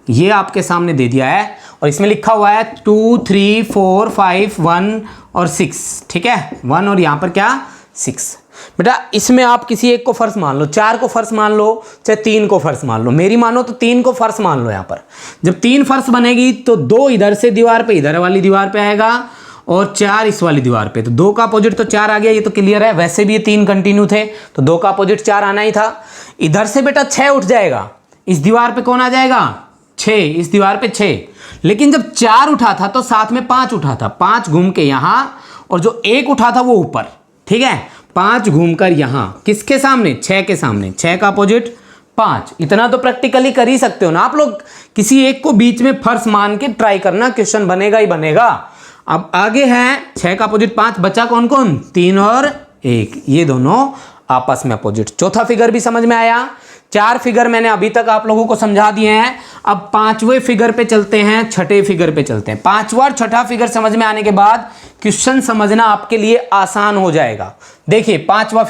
ये आपके सामने दे दिया है, और इसमें लिखा हुआ है 2 3 4 5 1 और 6, ठीक है, 1 और यहाँ पर क्या 6। बेटा इसमें आप किसी एक को फर्श मान लो, 4 को फर्श मान लो, चाहे 3 को फर्श मान लो, मेरी मानो तो 3 को फर्श मान लो। यहाँ पर जब 3 फर्श बनेगी तो 2 इधर से दीवार पे, इधर वाली दीवार पे आएगा और 4 इस वाली दीवार पे, तो 2 का अपोजिट तो 4 आ गया, ये तो क्लियर है। वैसे भी ये 3 कंटिन्यू थे तो 2 का अपोजिट 4 आना ही था। इधर से बेटा 6 उठ जाएगा, इस दीवार पे कौन आ जाएगा 6, इस दीवार पे 6। लेकिन जब 4 उठा था तो साथ में 5 उठा था, 5 घूम के यहाँ और जो 1 उठा था वो ऊपर, ठीक है, 5 घूमकर यहाँ किसके सामने 6 के सामने, 6 का अपोजिट 5। इतना तो प्रैक्टिकली कर ही सकते हो ना आप लोग, किसी एक को बीच में फर्श मान के ट्राई करना, क्वेश्चन बनेगा ही बनेगा। अब आगे है 6 का अपोजिट 5, बचा कौन कौन 3 और 1, ये दोनों आपस में अपोजिट। चौथा फिगर भी समझ में आया। 4 फिगर मैंने अभी तक आप लोगों को समझा दिए हैं। अब 5वें फिगर पे चलते हैं, छठे फिगर पे चलते हैं। 5वां और छठा फिगर समझ में आने के बाद क्वेश्चन समझना आपके लिए आसान हो जाएगा। देखिए 5वां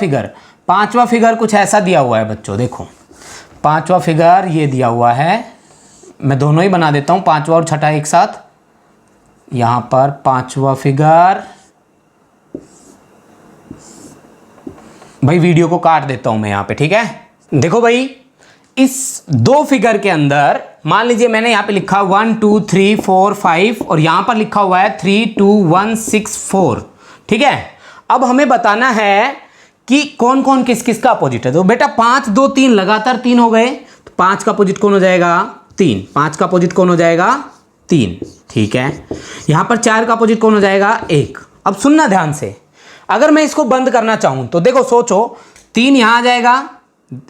फिगर कुछ ऐसा दिया हुआ है बच्चों, देखो 5वां फिगर ये दिया हुआ है, मैं दोनों ही बना देता हूँ, 5वां और छठा एक साथ। यहाँ पर 5वां फिगर, भाई वीडियो को काट देता हूं मैं यहाँ पे, ठीक है। देखो भाई इस 2 फिगर के अंदर मान लीजिए मैंने यहाँ पे लिखा 1 2 3 4 5 और यहाँ पर लिखा हुआ है 3 2 1 6 4, ठीक है। अब हमें बताना है कि कौन कौन किस किस का अपोजिट है। तो बेटा 5 2 3 लगातार 3 हो गए, तो 5 का अपोजिट कौन हो जाएगा 3, 5 का अपोजिट कौन हो जाएगा 3, ठीक है। यहाँ पर 4 का अपोजिट कौन हो जाएगा 1। अब सुनना ध्यान से, अगर मैं इसको बंद करना चाहूं तो देखो सोचो, 3 यहां आ जाएगा,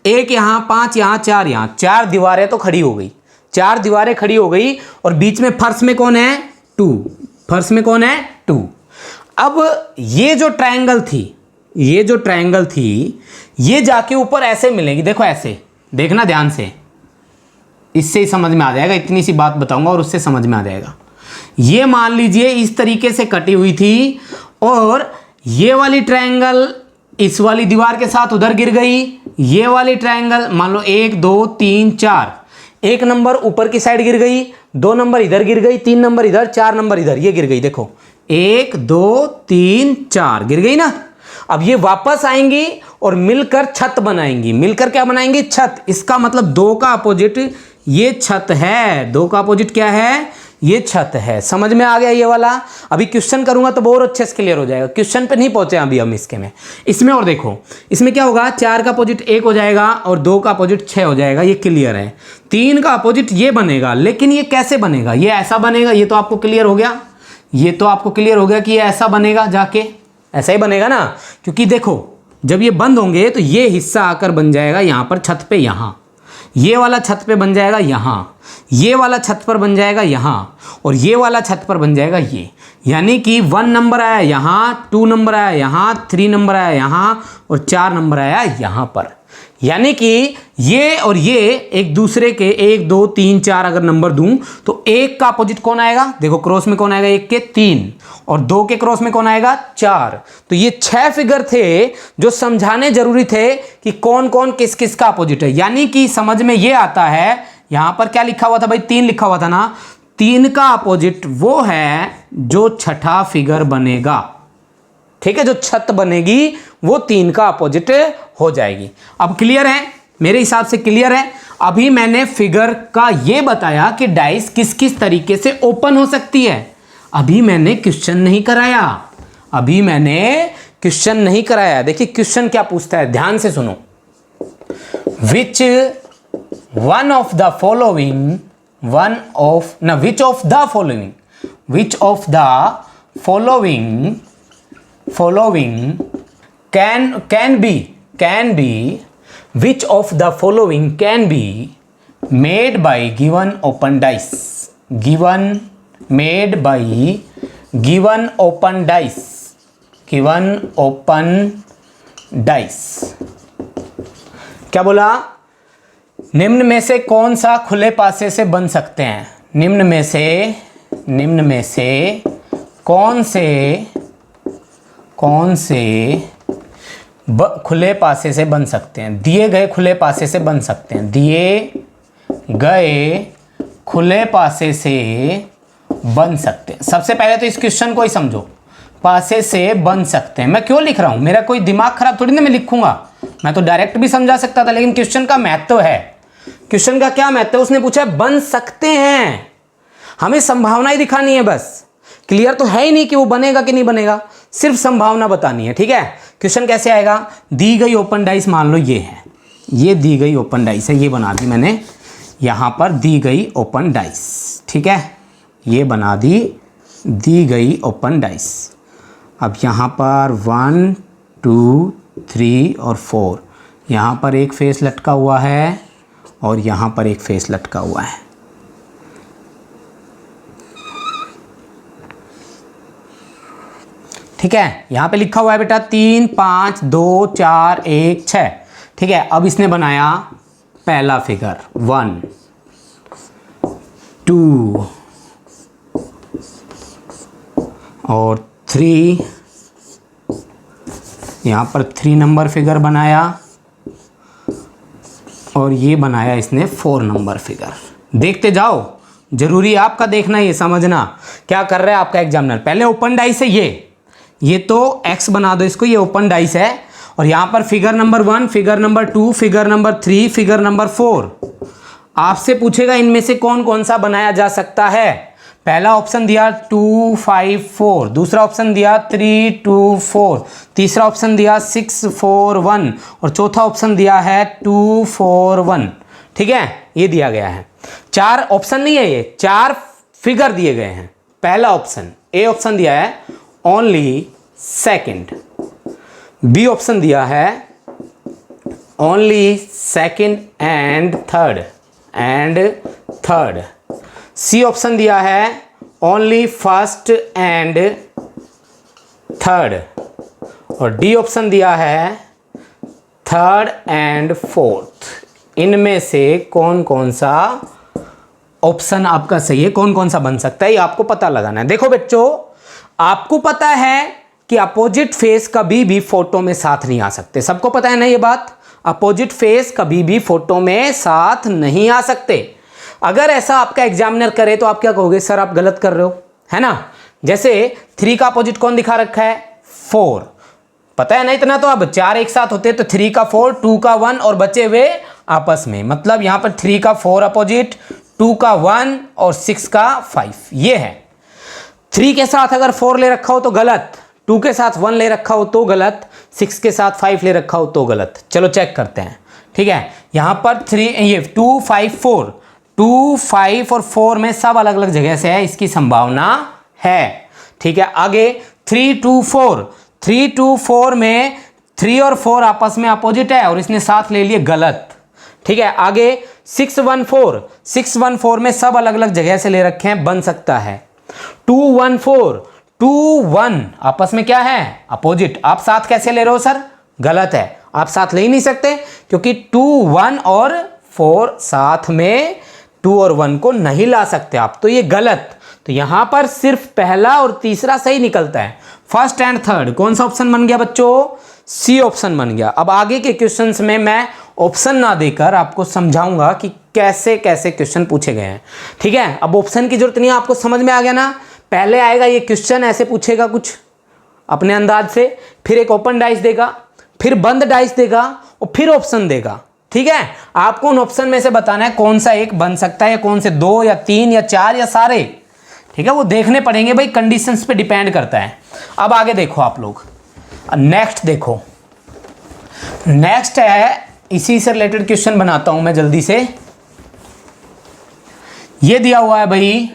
1 यहां, 5 यहां, 4 यहां, 4 दीवारें तो खड़ी हो गई, 4 दीवारें खड़ी हो गई और बीच में फर्श में कौन है 2, फर्श में कौन है 2। अब ये जो ट्रायंगल थी ये जाके ऊपर ऐसे मिलेगी, देखो ऐसे, देखना ध्यान से, इससे ही समझ में आ जाएगा, इतनी सी बात बताऊंगा और उससे समझ में आ जाएगा। ये मान लीजिए इस तरीके से कटी हुई थी और ये वाली ट्रायंगल इस वाली दीवार के साथ उधर गिर गई, ये वाली ट्रायंगल मान लो 1 2 3 4, 1 नंबर ऊपर की साइड गिर गई, 2 नंबर इधर गिर गई, 3 नंबर इधर, 4 नंबर इधर, ये गिर गई, देखो 1 2 3 4 गिर गई ना। अब ये वापस आएंगी और मिलकर छत बनाएंगी, मिलकर क्या बनाएंगी छत। इसका मतलब 2 का अपोजिट ये छत है, 2 का अपोजिट क्या है ये छत है। समझ में आ गया ये वाला। अभी क्वेश्चन करूंगा तो बहुत अच्छे से क्लियर हो जाएगा, क्वेश्चन पे नहीं पहुंचे अभी हम इसके में। इसमें और देखो इसमें क्या होगा, 4 का अपोजिट 1 हो जाएगा और 2 का अपोजिट 6 हो जाएगा, ये क्लियर है। 3 का अपोजिट ये बनेगा, लेकिन ये कैसे बनेगा, ये ऐसा बनेगा, ये तो आपको क्लियर हो गया, ये तो आपको क्लियर हो गया कि ये ऐसा बनेगा, जाके ऐसा ही बनेगा ना। क्योंकि देखो जब ये बंद होंगे तो ये हिस्सा आकर बन जाएगा यहाँ पर छत पे, यहाँ ये वाला छत पे बन जाएगा, यहाँ ये वाला छत पर बन जाएगा, यहाँ और ये वाला छत पर बन जाएगा ये। यानी कि 1 नंबर आया यहाँ, 2 नंबर आया यहाँ, 3 नंबर आया यहाँ और 4 नंबर आया यहाँ पर। यानी कि ये और ये एक दूसरे के 1 2 3 4 अगर नंबर दूं तो 1 का अपोजिट कौन आएगा, देखो क्रॉस में कौन आएगा 1 के 3 और 2 के क्रॉस में कौन आएगा 4। तो ये 6 फिगर थे जो समझाने जरूरी थे कि कौन कौन किस किस का अपोजिट है। यानी कि समझ में ये आता है, यहां पर क्या लिखा हुआ था भाई 3 लिखा हुआ था ना, 3 का अपोजिट वो है जो छठा फिगर बनेगा, ठीक है, जो छत बनेगी वो 3 का अपोजिट हो जाएगी। अब क्लियर है, मेरे हिसाब से क्लियर है। अभी मैंने फिगर का ये बताया कि डाइस किस किस तरीके से ओपन हो सकती है। अभी मैंने क्वेश्चन नहीं कराया, देखिए क्वेश्चन क्या पूछता है, ध्यान से सुनो। Which of the following can be which of the following can be made by given open dice, made by given open dice। क्या बोला, निम्न में से कौन सा खुले पासे से बन सकते हैं, निम्न में से कौन से खुले पासे से बन सकते हैं, दिए गए खुले पासे से बन सकते हैं, दिए गए खुले पासे से बन सकते हैं। सबसे पहले तो इस क्वेश्चन को ही समझो, पासे से बन सकते हैं। मैं क्यों लिख रहा हूं, मेरा कोई दिमाग खराब थोड़ी ना मैं लिखूंगा, मैं तो डायरेक्ट भी समझा सकता था, लेकिन क्वेश्चन का महत्व है। क्वेश्चन का क्या महत्व है, उसने पूछा है बन सकते हैं, हमें संभावना ही दिखानी है बस। क्लियर तो है ही नहीं कि वो बनेगा कि नहीं बनेगा, सिर्फ संभावना बतानी है। ठीक है, क्वेश्चन कैसे आएगा, दी गई ओपन डाइस मान लो ये है, ये दी गई ओपन डाइस है, ये बना दी मैंने यहां पर दी गई ओपन डाइस। ठीक है, ये बना दी गई ओपन डाइस। अब यहां पर 1 2 3 और 4, यहां पर एक फेस लटका हुआ है और यहां पर एक फेस लटका हुआ है। ठीक है, यहां पे लिखा हुआ है बेटा 3 5 2 4 1 6। ठीक है, अब इसने बनाया पहला फिगर 1 2 और 3, यहां पर 3 नंबर फिगर बनाया और ये बनाया इसने 4 नंबर फिगर। देखते जाओ, जरूरी है आपका देखना, ये समझना क्या कर रहा है आपका एग्जामिनर। पहले ओपन डाइस है ये तो x बना दो इसको, ये ओपन डाइस है, और यहां पर figure number 1, figure number 2, figure number 3, figure number 4। आपसे पूछेगा इनमें से कौन कौन सा बनाया जा सकता है। पहला ऑप्शन दिया 2 5 4, दूसरा ऑप्शन दिया 3 2 4, तीसरा ऑप्शन दिया 6 4 1 और चौथा ऑप्शन दिया है 2 4 1। ठीक है, ये दिया गया है। 4 ऑप्शन नहीं है, ये 4 फिगर दिए गए हैं। पहला ऑप्शन ए ऑप्शन दिया है ओनली सेकंड, बी ऑप्शन दिया है only second and third, C option दिया है ओनली फर्स्ट एंड थर्ड, और डी ऑप्शन दिया है थर्ड एंड फोर्थ। इनमें से कौन कौन सा ऑप्शन आपका सही है, कौन कौन सा बन सकता है, ये आपको पता लगाना है। देखो बच्चों, आपको पता है कि अपोजिट फेस कभी भी फोटो में साथ नहीं आ सकते, सबको पता है ना ये बात। अपोजिट फेस कभी भी फोटो में साथ नहीं आ सकते। अगर ऐसा आपका एग्जामिनर करे तो आप क्या कहोगे, सर आप गलत कर रहे हो, है ना। जैसे 3 का अपोजिट कौन दिखा रखा है, 4, पता है ना इतना। तो अब 4 एक साथ होते तो 3 का 4, 2 का 1 और बचे हुए आपस में, मतलब यहां पर 3 का 4 अपोजिट, 2 का 1 और 6 का 5, ये है। 3 के साथ अगर 4 ले रखा हो तो गलत, 2 के साथ 1 ले रखा हो तो गलत, 6 के साथ 5 ले रखा हो तो गलत। चलो चेक करते हैं। ठीक है, यहां पर 2 5 4, 2 5 और 4 में सब अलग अलग जगह से है, इसकी संभावना है। ठीक है, आगे 3 2 4, 3 2 4 में 3 और 4 आपस में अपोजिट है और इसने साथ ले लिए, गलत। ठीक है, आगे 6 1 4, 6 1 4 में सब अलग अलग जगह से ले रखे हैं, बन सकता है। 2 1 4, 2 1 आपस में क्या है, अपोजिट। आप साथ कैसे ले रहे हो सर, गलत है, आप साथ ले ही नहीं सकते, क्योंकि 2 1 और 4 साथ में 2 और 1 को नहीं ला सकते आप, तो ये गलत। तो यहां पर सिर्फ पहला और तीसरा सही निकलता है। फर्स्ट एंड थर्ड कौन सा ऑप्शन बन गया बच्चों, सी ऑप्शन बन गया। अब आगे के क्वेश्चंस में मैं ऑप्शन ना देकर आपको समझाऊंगा कि कैसे कैसे क्वेश्चन पूछे गए हैं। ठीक है, अब ऑप्शन की जरूरत नहीं है, आपको समझ में आ गया ना। पहले आएगा ये क्वेश्चन, ऐसे पूछेगा कुछ अपने अंदाज से, फिर एक ओपन डाइस देगा, फिर बंद डाइस देगा और फिर ऑप्शन देगा। ठीक है, आपको उन ऑप्शन में से बताना है कौन सा एक बन सकता है, या कौन से 2 या 3 या 4 या सारे। ठीक है, वो देखने पड़ेंगे भाई, कंडीशंस पे डिपेंड करता है। अब आगे देखो आप लोग, नेक्स्ट देखो, नेक्स्ट है इसी से रिलेटेड क्वेश्चन बनाता हूं मैं जल्दी से। ये दिया हुआ है भाई,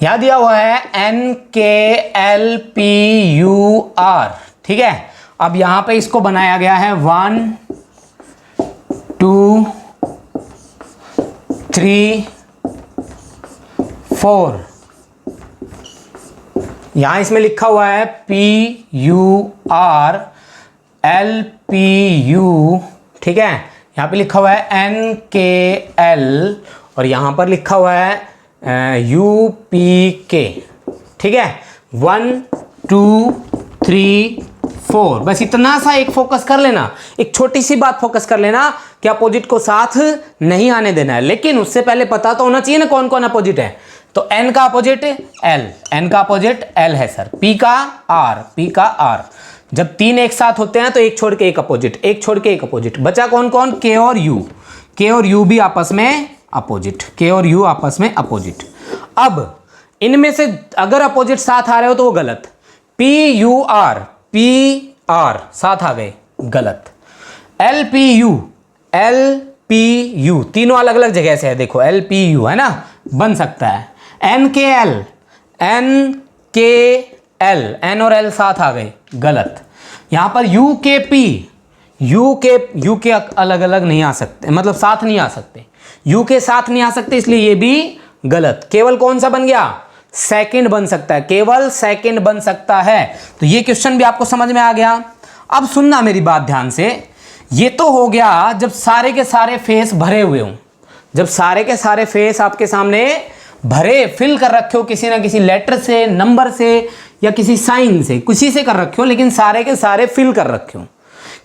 यहां दिया हुआ है NKLPUR। ठीक है, अब यहां पे इसको बनाया गया है 1 2 3 4। यहां इसमें लिखा हुआ है PUR LPU। ठीक है, यहां पे लिखा हुआ है NKL और यहां पर लिखा हुआ है UPK। ठीक है, 1 2 3 4। बस इतना सा एक फोकस कर लेना, एक छोटी सी बात फोकस कर लेना कि अपोजिट को साथ नहीं आने देना है, लेकिन उससे पहले पता तो होना चाहिए ना कौन कौन अपोजिट है। तो n का अपोजिट l, n का अपोजिट l है सर, p का r, p का r। जब तीन एक साथ होते हैं तो एक छोड़ के एक अपोजिट, एक छोड़ के एक अपोजिट। बचा कौन कौन, k और u, k और u भी आपस में अपोजिट, k और u आपस में अपोजिट। अब इनमें से अगर अपोजिट साथ आ रहे हो तो वो गलत, p u r, p r साथ आ गए गलत, l p u, l p u तीनों अलग अलग जगह से है, देखो l p u है ना, बन सकता है। n k l, n k l, n और l साथ आ गए गलत। यहां पर u k p, u के अलग अलग नहीं आ सकते, मतलब साथ नहीं आ सकते, u के साथ नहीं आ सकते, इसलिए ये भी गलत। केवल कौन सा बन गया, सेकंड बन सकता है, केवल सेकंड बन सकता है। तो ये क्वेश्चन भी आपको समझ में आ गया। अब सुनना मेरी बात ध्यान से, ये तो हो गया जब सारे के सारे फेस भरे हुए हों, जब सारे के सारे फेस आपके सामने भरे फिल कर रखे हो किसी ना किसी लेटर से, नंबर से या किसी साइन से, किसी से कर रखे हो, लेकिन सारे के सारे फिल कर रखे हो।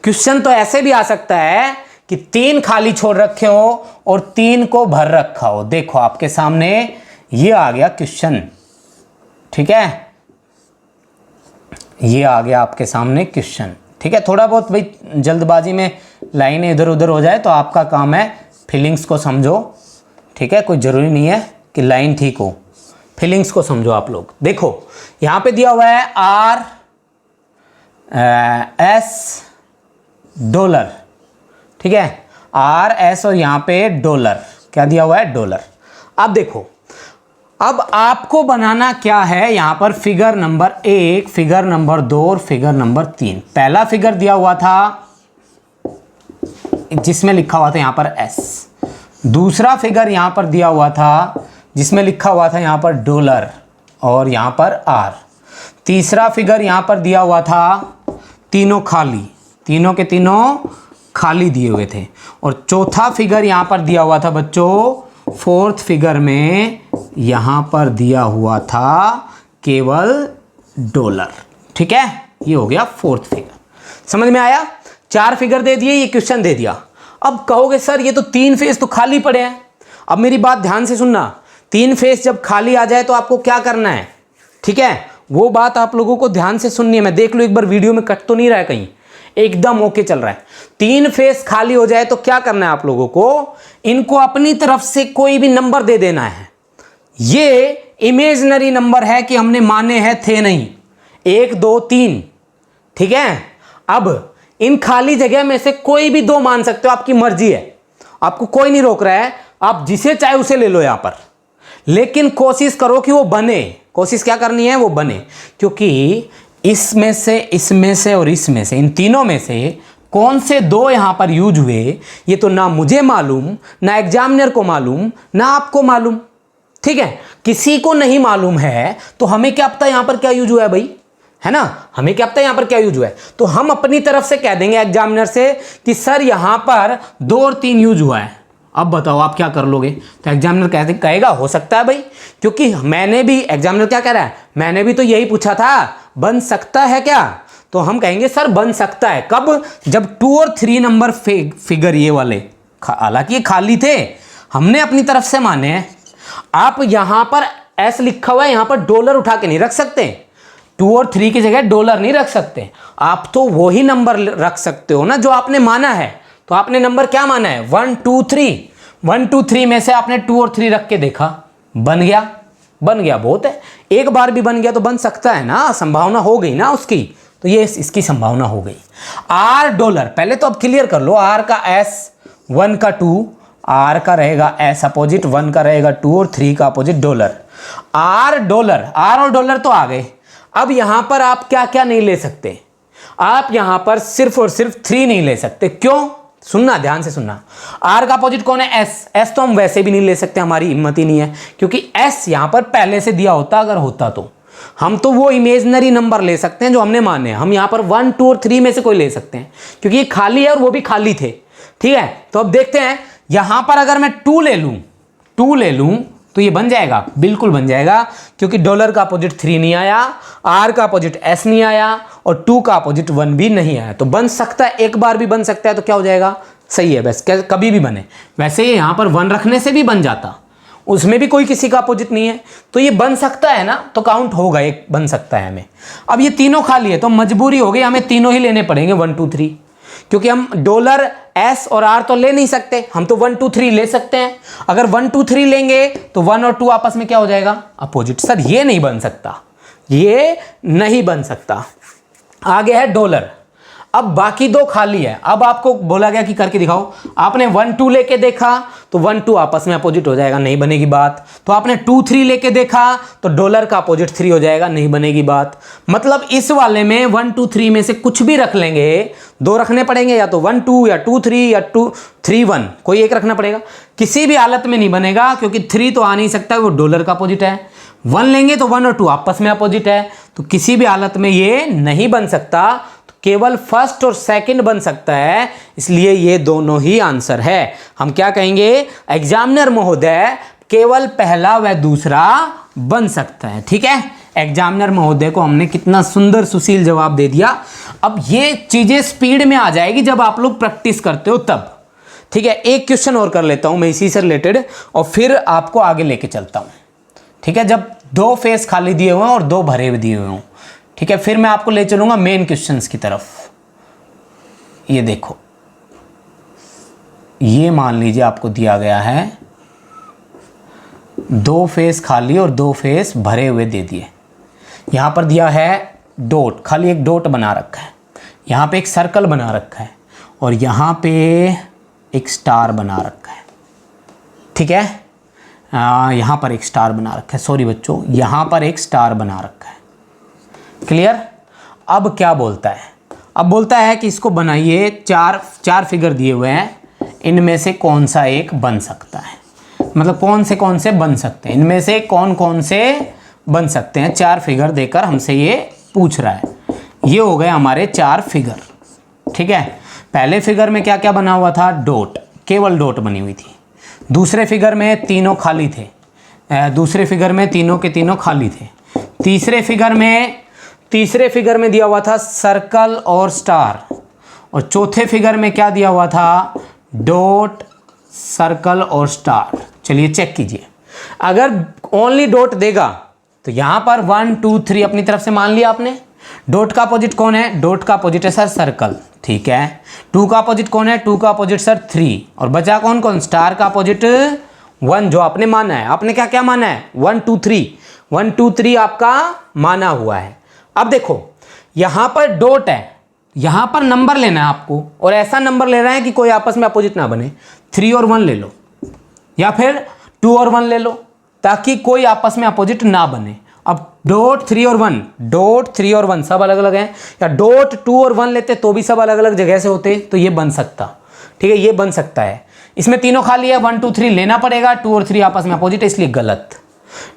क्वेश्चन तो ऐसे भी आ सकता है कि 3 खाली छोड़ रखे हो और 3 को भर रखा हो। देखो आपके सामने ये आ गया क्वेश्चन, ठीक है, ये आ गया आपके सामने क्वेश्चन, ठीक है। थोड़ा बहुत भाई जल्दबाजी में लाइन इधर उधर हो जाए तो आपका काम है फीलिंग्स को समझो, ठीक है, कोई ज़रूरी नहीं है कि लाइन ठीक हो, फीलिंग्स को समझो आप लोग। देखो यहाँ पे दिया हुआ है आर एस डॉलर, ठीक है, आर एस और यहाँ पे डॉलर, क्या दिया हुआ है, डॉलर। अब देखो, अब आपको बनाना क्या है, यहाँ पर फिगर नंबर 1, फिगर नंबर 2 और फिगर नंबर 3। पहला फिगर दिया हुआ था जिसमें लिखा हुआ था यहाँ पर S, दूसरा फिगर यहाँ पर दिया हुआ था जिसमें लिखा हुआ था यहाँ पर डॉलर और यहाँ पर R, तीसरा फिगर यहाँ पर दिया हुआ था तीनों खाली, तीनों के तीनों खाली दिए हुए थे, और चौथा फिगर यहाँ पर दिया हुआ था बच्चों, फोर्थ फिगर में यहाँ पर दिया हुआ था केवल डॉलर, ठीक है। ये हो गया फोर्थ फिगर, समझ में आया। 4 फिगर दे दिए, ये क्वेश्चन दे दिया। अब कहोगे सर ये तो 3 फेस तो खाली पड़े हैं। अब मेरी बात ध्यान से सुनना, 3 फेस जब खाली आ जाए तो आपको क्या करना है, ठीक है, वो बात आप लोगों को ध्यान से सुननी है। मैं देख लूँ एक बार वीडियो में कट तो नहीं रहा है कहीं, एकदम ओके चल रहा है। 3 फेस खाली हो जाए तो क्या करना है आप लोगों को, इनको अपनी तरफ से कोई भी नंबर दे देना है। ये इमेजिनरी नंबर है कि हमने माने हैं, थे नहीं, 1 2 3, ठीक है। अब इन खाली जगह में से कोई भी 2 मान सकते हो, आपकी मर्जी है, आपको कोई नहीं रोक रहा है, आप जिसे चाहे उसे ले लो यहां पर, लेकिन कोशिश करो कि वो बने। कोशिश क्या करनी है, वो बने, क्योंकि इसमें से, इसमें से और इसमें से, इन तीनों में से कौन से 2 यहां पर यूज हुए, ये तो ना मुझे मालूम, ना एग्जामिनर को मालूम, ना आपको मालूम, ठीक है। किसी को नहीं मालूम है तो हमें क्या पता यहां पर क्या यूज हुआ है भाई, है ना, हमें क्या पता यहां पर क्या यूज हुआ है। तो हम अपनी तरफ से कह देंगे एग्जामिनर से कि सर यहां पर 2 और 3 यूज हुआ है। अब बताओ आप क्या कर लोगे, तो एग्जामिनर कहेगा हो सकता है भाई, क्योंकि मैंने भी, एग्जामिनर क्या कह रहा है, मैंने भी तो यही पूछा था, बन सकता है क्या, तो हम कहेंगे सर बन सकता है। कब, जब 2 और 3 नंबर फिगर ये वाले, हालांकि ये खाली थे, हमने अपनी तरफ से माने हैं। आप यहां पर एस लिखा हुआ है, यहां पर डॉलर उठा के नहीं रख सकते, 2 और 3 की जगह डॉलर नहीं रख सकते, आप तो वही नंबर रख सकते हो ना जो आपने माना है। तो आपने नंबर क्या माना है, 1 2 3, 1 2 3 में से आपने 2 और 3 रख के देखा, बन गया, बन गया, बहुत है। एक बार भी बन गया तो बन सकता है ना, संभावना हो गई ना उसकी, तो ये इसकी संभावना हो गई। आर डॉलर, पहले तो अब क्लियर कर लो, आर का एस, 1 का 2, आर का रहेगा एस अपोजिट, 1 का रहेगा 2 और 3 का अपोजिट डॉलर। आर डॉलर, आर और डॉलर तो आ गए। अब यहां पर आप क्या क्या नहीं ले सकते, आप यहां पर सिर्फ और सिर्फ 3 नहीं ले सकते। क्यों, सुनना ध्यान से सुनना। आर का अपोजिट कौन है, एस, एस तो हम वैसे भी नहीं ले सकते, हमारी हिम्मत ही नहीं है, क्योंकि एस यहां पर पहले से दिया होता, अगर होता तो हम तो वो इमेजिनरी नंबर ले सकते हैं जो हमने माने हैं। हम यहां पर 1 2 और 3 में से कोई ले सकते हैं, क्योंकि ये खाली है और वो भी खाली थे, ठीक है। तो अब देखते हैं, यहां पर अगर मैं 2 ले लूं, 2 ले लूं तो ये बन जाएगा, बिल्कुल बन जाएगा, क्योंकि डॉलर का अपोजिट 3 नहीं आया, आर का अपोजिट एस नहीं आया और 2 का अपोजिट 1 भी नहीं आया। तो बन सकता है, एक बार भी बन सकता है, तो क्या हो जाएगा, सही है, बस कभी भी बने। वैसे यहाँ पर 1 रखने से भी बन जाता, उसमें भी कोई किसी का अपोजिट नहीं है, तो ये बन सकता है ना, तो काउंट होगा, एक बन सकता है हमें। अब ये तीनों खाली है तो मजबूरी हो गई, हमें तीनों ही लेने पड़ेंगे 1 2 3, क्योंकि हम डॉलर एस और आर तो ले नहीं सकते, हम तो 1 2 3 ले सकते हैं। अगर 1 2 3 लेंगे तो 1 और 2 आपस में क्या हो जाएगा, अपोजिट। सर ये नहीं बन सकता, ये नहीं बन सकता। आगे है डॉलर। अब बाकी दो खाली है, अब आपको बोला गया कि करके दिखाओ। आपने 1 2 लेके देखा तो 1 2 आपस में अपोजिट हो जाएगा, नहीं बनेगी बात। तो आपने 2 3 लेके देखा तो डॉलर का अपोजिट 3 हो जाएगा, नहीं बनेगी बात। मतलब इस वाले में 1 2 3 में से कुछ भी रख लेंगे, दो रखने पड़ेंगे, या तो 1 2 या 2 3 या 2 3 1, कोई एक रखना पड़ेगा। किसी भी हालत में नहीं बनेगा, क्योंकि 3 तो आ नहीं सकता, वो डॉलर का अपोजिट है। 1 लेंगे तो 1 और 2 आपस में अपोजिट है, तो किसी भी हालत में ये नहीं बन सकता, केवल फर्स्ट और सेकंड बन सकता है, इसलिए ये दोनों ही आंसर है। हम क्या कहेंगे, एग्जामिनर महोदय केवल पहला व दूसरा बन सकता है। ठीक है, एग्जामिनर महोदय को हमने कितना सुंदर सुशील जवाब दे दिया। अब ये चीजें स्पीड में आ जाएगी जब आप लोग प्रैक्टिस करते हो तब। ठीक है, एक क्वेश्चन और कर लेता हूं मैं इसी से रिलेटेड और फिर आपको आगे लेके चलता हूं। ठीक है, जब 2 फेस खाली दिए हुए हैं और 2 भरे हुए दिए हुए हों, ठीक है, फिर मैं आपको ले चलूंगा मेन क्वेश्चंस की तरफ। ये देखो, ये मान लीजिए आपको दिया गया है 2 फेस खाली और 2 फेस भरे हुए दे दिए। यहां पर दिया है डॉट, खाली एक डॉट बना रखा है, यहां पे एक सर्कल बना रखा है और यहां पे एक स्टार बना रखा है। ठीक है, यहां पर एक स्टार बना रखा है, सॉरी बच्चों, यहां पर एक स्टार बना रखा है। क्लियर। अब क्या बोलता है, अब बोलता है कि इसको बनाइए, चार फिगर दिए हुए हैं, इनमें से कौन सा एक बन सकता है, मतलब कौन से बन सकते हैं, इनमें से कौन से बन सकते हैं। 4 फिगर देकर हमसे ये पूछ रहा है। ये हो गए हमारे 4 फिगर। ठीक है, पहले फिगर में क्या क्या बना हुआ था, डॉट, केवल डॉट बनी हुई थी। दूसरे फिगर में तीनों खाली थे, दूसरे फिगर में तीनों के तीनों खाली थे। तीसरे फिगर में दिया हुआ था सर्कल और स्टार, और चौथे फिगर में क्या दिया हुआ था, डॉट, सर्कल और स्टार। चलिए चेक कीजिए, अगर ओनली डॉट देगा तो यहां पर 1 2 3 अपनी तरफ से मान लिया आपने। डॉट का अपोजिट कौन है, डॉट का अपोजिट है सर सर्कल। ठीक है, 2 का अपोजिट कौन है, 2 का अपोजिट सर 3, और बचा कौन, स्टार का अपोजिट 1, जो आपने माना है। आपने क्या क्या माना है, 1 2 3, 1 2 3 आपका माना हुआ है। अब देखो यहां पर डॉट है, यहां पर नंबर लेना है आपको, और ऐसा नंबर ले रहा है कि कोई आपस में अपोजिट ना बने। 3 और 1 ले लो, या फिर 2 और 1 ले लो, ताकि कोई आपस में अपोजिट ना बने। अब डॉट 3 और 1, डॉट 3 और 1 सब अलग अलग हैं, या डॉट 2 और 1 लेते तो भी सब अलग अलग जगह से होते, तो ये बन सकता। ठीक है, ये बन सकता है। इसमें तीनों खाली है, 1 2 3 लेना पड़ेगा, 2 और 3 आपस में अपोजिट है, इसलिए गलत।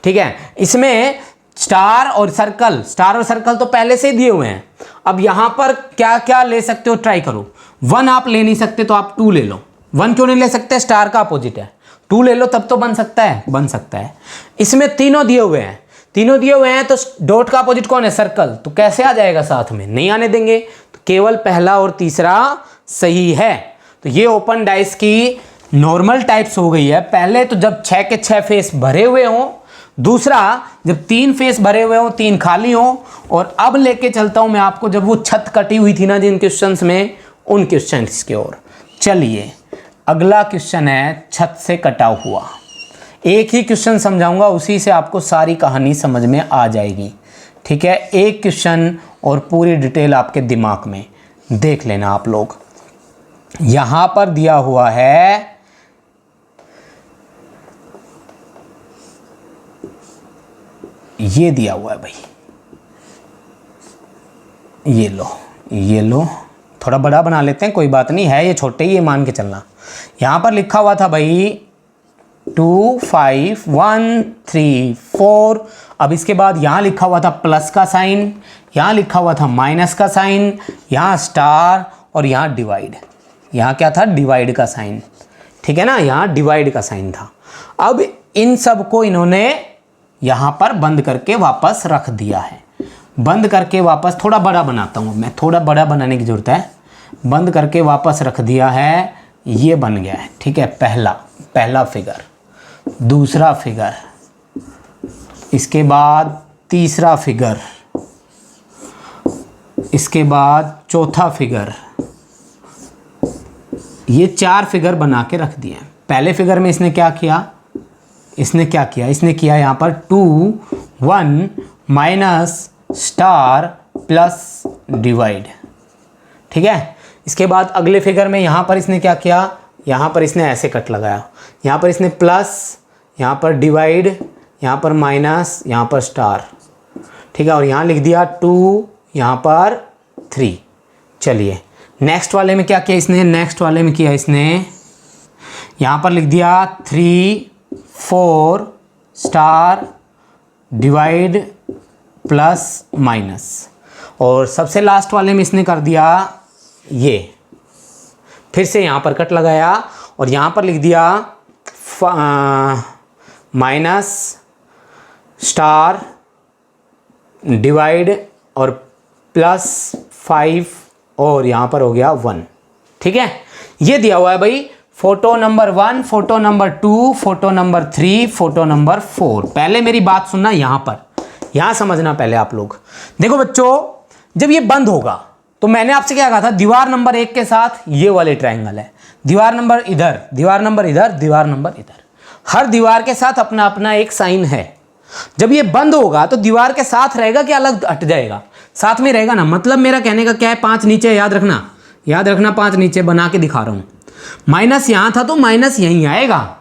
ठीक है, इसमें स्टार और सर्कल तो पहले से ही दिए हुए हैं। अब यहां पर क्या क्या ले सकते हो, ट्राई करो। 1 आप ले नहीं सकते तो आप 2 ले लो। 1 क्यों नहीं ले सकते, स्टार का अपोजिट है, 2 ले लो तब तो बन सकता है। इसमें तीनों दिए हुए हैं, तो डॉट का अपोजिट कौन है, सर्कल, तो कैसे आ जाएगा साथ में, नहीं आने देंगे, तो केवल पहला और तीसरा सही है। तो ये ओपन डाइस की नॉर्मल टाइप्स हो गई है। पहले तो जब 6 के 6 फेस भरे हुए हों, दूसरा जब 3 फेस भरे हुए हों, 3 खाली हों, और अब लेके चलता हूं मैं आपको जब वो छत कटी हुई थी ना जिन क्वेश्चंस में, उन क्वेश्चंस की ओर। चलिए अगला क्वेश्चन है छत से कटा हुआ। एक ही क्वेश्चन समझाऊंगा, उसी से आपको सारी कहानी समझ में आ जाएगी। ठीक है, एक क्वेश्चन और पूरी डिटेल आपके दिमाग में देख लेना आप लोग। यहां पर दिया हुआ है ये दिया हुआ है भाई, ये लो, थोड़ा बड़ा बना लेते हैं, कोई बात नहीं है, ये छोटे ही, ये मान के चलना। यहां पर लिखा हुआ था भाई 2 5 1 3 4। अब इसके बाद यहां लिखा हुआ था प्लस का साइन, यहां लिखा हुआ था माइनस का साइन, यहां स्टार, और यहां डिवाइड। यहां क्या था, डिवाइड का साइन। ठीक है ना, यहां डिवाइड का साइन था। अब इन सब को इन्होंने यहाँ पर बंद करके वापस रख दिया है। बंद करके वापस थोड़ा बड़ा बनाता हूँ मैं, थोड़ा बड़ा बनाने की ज़रूरत है। बंद करके वापस रख दिया है, ये बन गया है। ठीक है, पहला फिगर, दूसरा फिगर, इसके बाद तीसरा फिगर, इसके बाद चौथा फिगर। ये 4 फिगर बना के रख दिए। पहले फिगर में इसने क्या किया, इसने किया यहाँ पर 2 1 माइनस स्टार प्लस डिवाइड। ठीक है, इसके बाद अगले फिगर में यहाँ पर इसने क्या किया, यहाँ पर इसने ऐसे कट लगाया, यहाँ पर इसने प्लस, यहाँ पर डिवाइड, यहाँ पर माइनस, यहाँ पर स्टार। ठीक है, और यहाँ लिख दिया 2, यहाँ पर 3। चलिए नेक्स्ट वाले में क्या किया इसने, नेक्स्ट वाले में किया इसने यहाँ पर लिख दिया 3 4 स्टार डिवाइड प्लस माइनस, और सबसे लास्ट वाले में इसने कर दिया ये, फिर से यहाँ पर कट लगाया और यहाँ पर लिख दिया माइनस स्टार डिवाइड और प्लस 5 और यहाँ पर हो गया 1। ठीक है, ये दिया हुआ है भाई photo number 1, photo number 2, photo number 3, photo number 4। पहले मेरी बात सुनना, यहाँ समझना पहले आप लोग। देखो बच्चों, जब ये बंद होगा तो मैंने आपसे क्या कहा था, दीवार नंबर 1 के साथ ये वाले ट्रायंगल है, दीवार नंबर इधर, दीवार नंबर इधर, दीवार नंबर इधर, हर दीवार के साथ अपना अपना एक साइन है। जब ये बंद होगा तो दीवार के साथ रहेगा कि अलग हट जाएगा, साथ में रहेगा ना। मतलब मेरा कहने का क्या है, 5 नीचे, याद रखना 5 नीचे बना के दिखा रहा हूँ। माइनस यहाँ था तो माइनस यहीं आएगा,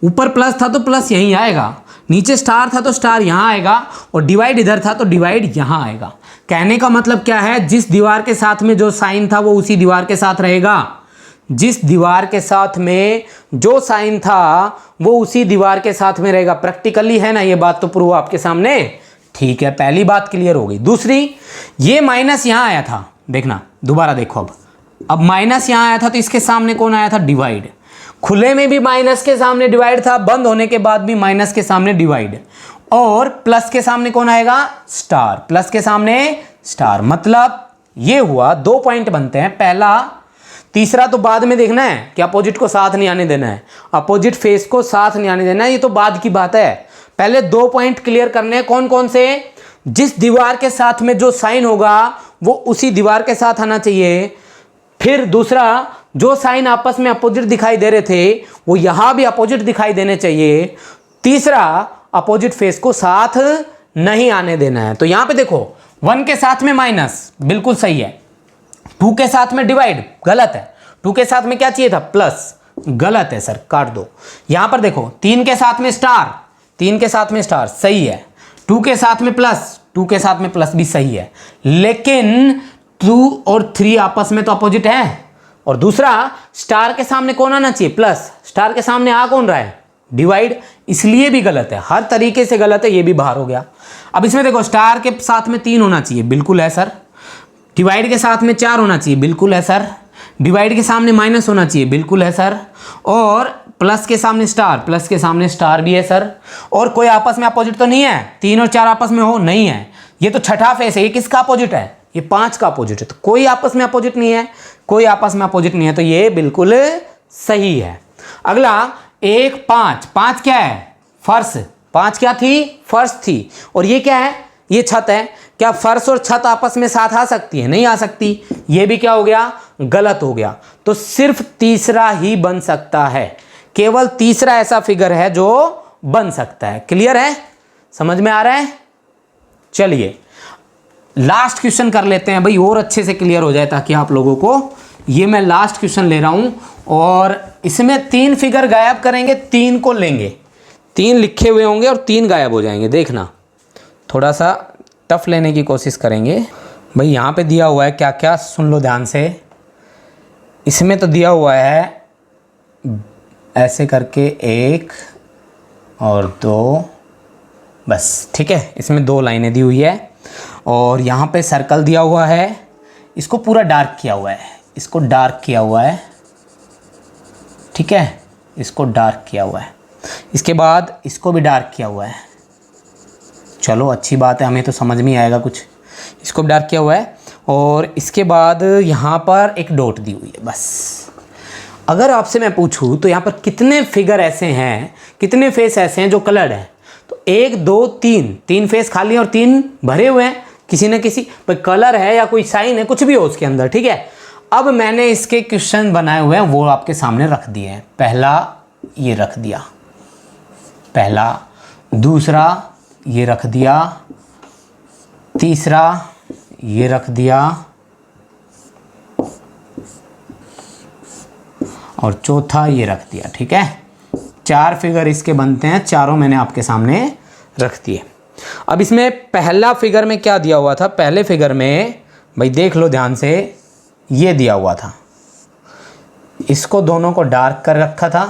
ऊपर प्लस था तो प्लस यहीं आएगा, नीचे स्टार था तो स्टार यहाँ आएगा, और डिवाइड इधर था तो डिवाइड यहाँ आएगा। कहने का मतलब क्या है, जिस दीवार के साथ में जो साइन था वो उसी दीवार के साथ रहेगा, जिस दीवार के साथ में जो साइन था वो उसी दीवार के साथ में रहेगा। प्रैक्टिकली है ना ये बात, तो प्रूव आपके सामने। ठीक है, पहली बात क्लियर हो गई। दूसरी, ये माइनस यहाँ आया था, देखना दोबारा देखो, अब माइनस यहाँ आया था तो इसके सामने कौन आया था, डिवाइड। खुले में भी माइनस के सामने डिवाइड था, बंद होने के बाद भी माइनस के सामने डिवाइड, और प्लस के सामने कौन आएगा, स्टार, प्लस के सामने स्टार। मतलब ये हुआ, 2 पॉइंट बनते हैं, पहला। तीसरा तो बाद में देखना है कि अपोजिट को साथ नहीं आने देना है, अपोजिट फेस को साथ नहीं आने देना है, ये तो बाद की बात है। पहले 2 पॉइंट क्लियर करने हैं, कौन कौन से, जिस दीवार के साथ में जो साइन होगा वो उसी दीवार के साथ आना चाहिए। फिर दूसरा, जो साइन आपस में अपोजिट दिखाई दे रहे थे वो यहां भी अपोजिट दिखाई देने चाहिए। तीसरा, अपोजिट फेस को साथ नहीं आने देना है। तो यहां पे देखो, 1 के साथ में माइनस, बिल्कुल सही है। 2 के साथ में डिवाइड, गलत है। 2 के साथ में क्या चाहिए था, प्लस, गलत है सर, काट दो। यहां पर देखो, 3 के साथ में स्टार, 3 के साथ में स्टार, सही है। 2 के साथ में प्लस, 2 के साथ में प्लस भी सही है, लेकिन 2 और 3 आपस में तो अपोजिट है। और दूसरा, स्टार के सामने कौन आना चाहिए, प्लस, स्टार के सामने आ कौन रहा है, डिवाइड, इसलिए भी गलत है, हर तरीके से गलत है, ये भी बाहर हो गया। अब इसमें देखो, स्टार के साथ में 3 होना चाहिए, बिल्कुल है सर। डिवाइड के साथ में 4 होना चाहिए, बिल्कुल है सर। डिवाइड के सामने माइनस होना चाहिए, बिल्कुल है सर। और प्लस के सामने स्टार, प्लस के सामने स्टार भी है सर। और कोई आपस में अपोजिट तो नहीं है, 3 और 4 आपस में हो, नहीं है। ये तो छठा फेस है, ये किसका अपोजिट है, ये 5 का अपोजिट है। तो कोई आपस में अपोजिट नहीं है, कोई आपस में अपोजिट नहीं है, तो ये बिल्कुल सही है। अगला, 1 5, 5 क्या है, फर्श, 5 क्या थी, फर्श थी। और ये क्या है, ये छत है। क्या फर्श और छत आपस में साथ आ सकती है, नहीं आ सकती। ये भी क्या हो गया, गलत हो गया। तो सिर्फ तीसरा ही बन सकता है, केवल तीसरा ऐसा फिगर है जो बन सकता है। क्लियर है, समझ में आ रहा है। चलिए लास्ट क्वेश्चन कर लेते हैं भाई, और अच्छे से क्लियर हो जाए ताकि आप लोगों को। ये मैं लास्ट क्वेश्चन ले रहा हूं और इसमें 3 फिगर गायब करेंगे, 3 को लेंगे, 3 लिखे हुए होंगे और 3 गायब हो जाएंगे। देखना, थोड़ा सा टफ लेने की कोशिश करेंगे भाई। यहाँ पे दिया हुआ है क्या क्या, सुन लो ध्यान से। इसमें तो दिया हुआ है ऐसे करके 1 और 2, बस ठीक है। इसमें 2 लाइनें दी हुई है और यहाँ पे सर्कल दिया हुआ है, इसको पूरा डार्क किया हुआ है, इसको डार्क किया हुआ है, ठीक है, इसको डार्क किया हुआ है। इसके बाद इसको भी डार्क किया हुआ है। चलो अच्छी बात है, हमें तो समझ में आएगा कुछ। इसको भी डार्क किया हुआ है और इसके बाद यहाँ पर एक डॉट दी हुई है बस। अगर आपसे मैं पूछूं तो यहाँ पर कितने फिगर ऐसे हैं, कितने फेस ऐसे हैं जो कलर्ड हैं, तो 1 2 3 फेस खाली हैं और 3 भरे हुए हैं, किसी न किसी पर कलर है या कोई साइन है, कुछ भी हो उसके अंदर, ठीक है। अब मैंने इसके क्वेश्चन बनाए हुए हैं, वो आपके सामने रख दिए हैं। पहला ये रख दिया, पहला, दूसरा ये रख दिया, तीसरा ये रख दिया और चौथा ये रख दिया, ठीक है। 4 फिगर इसके बनते हैं, चारों मैंने आपके सामने रख दिए। अब इसमें पहला फिगर में क्या दिया हुआ था, पहले फिगर में भाई देख लो ध्यान से, ये दिया हुआ था, इसको दोनों को डार्क कर रखा था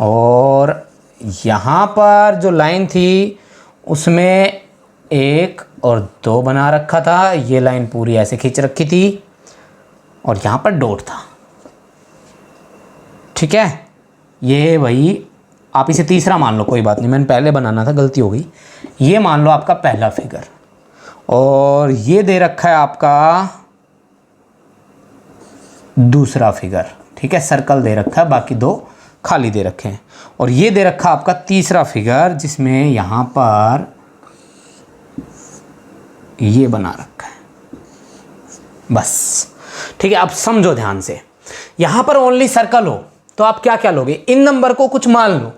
और यहाँ पर जो लाइन थी उसमें 1 और 2 बना रखा था, ये लाइन पूरी ऐसे खींच रखी थी और यहाँ पर डॉट था, ठीक है। ये भाई आप इसे तीसरा मान लो, कोई बात नहीं, मैंने पहले बनाना था, गलती हो गई। ये मान लो आपका पहला फिगर और ये दे रखा है आपका दूसरा फिगर, ठीक है। सर्कल दे रखा है, बाकी 2 खाली दे रखे हैं और ये दे रखा आपका तीसरा फिगर जिसमें यहाँ पर ये बना रखा है बस, ठीक है। अब समझो ध्यान से, यहाँ पर ओनली सर्कल हो तो आप क्या क्या लोगे, इन नंबर को कुछ मान लो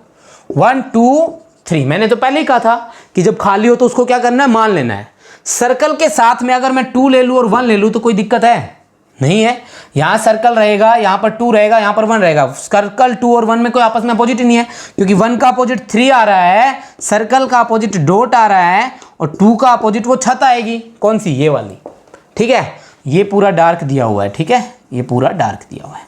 1 2 3। मैंने तो पहले ही कहा था कि जब खाली हो तो उसको क्या करना है, मान लेना है। सर्कल के साथ में अगर मैं 2 ले लूँ और 1 ले लूँ तो कोई दिक्कत है नहीं है। यहाँ सर्कल रहेगा, यहाँ पर 2 रहेगा, यहाँ पर 1 रहेगा। सर्कल 2 और 1 में कोई आपस में अपोजिट ही नहीं है, क्योंकि 1 का अपोजिट 3 आ रहा है, सर्कल का अपोजिट डॉट आ रहा है और 2 का अपोजिट वो छत आएगी, कौन सी, ये वाली, ठीक है। ये पूरा डार्क दिया हुआ है, ठीक है, ये पूरा डार्क दिया हुआ है।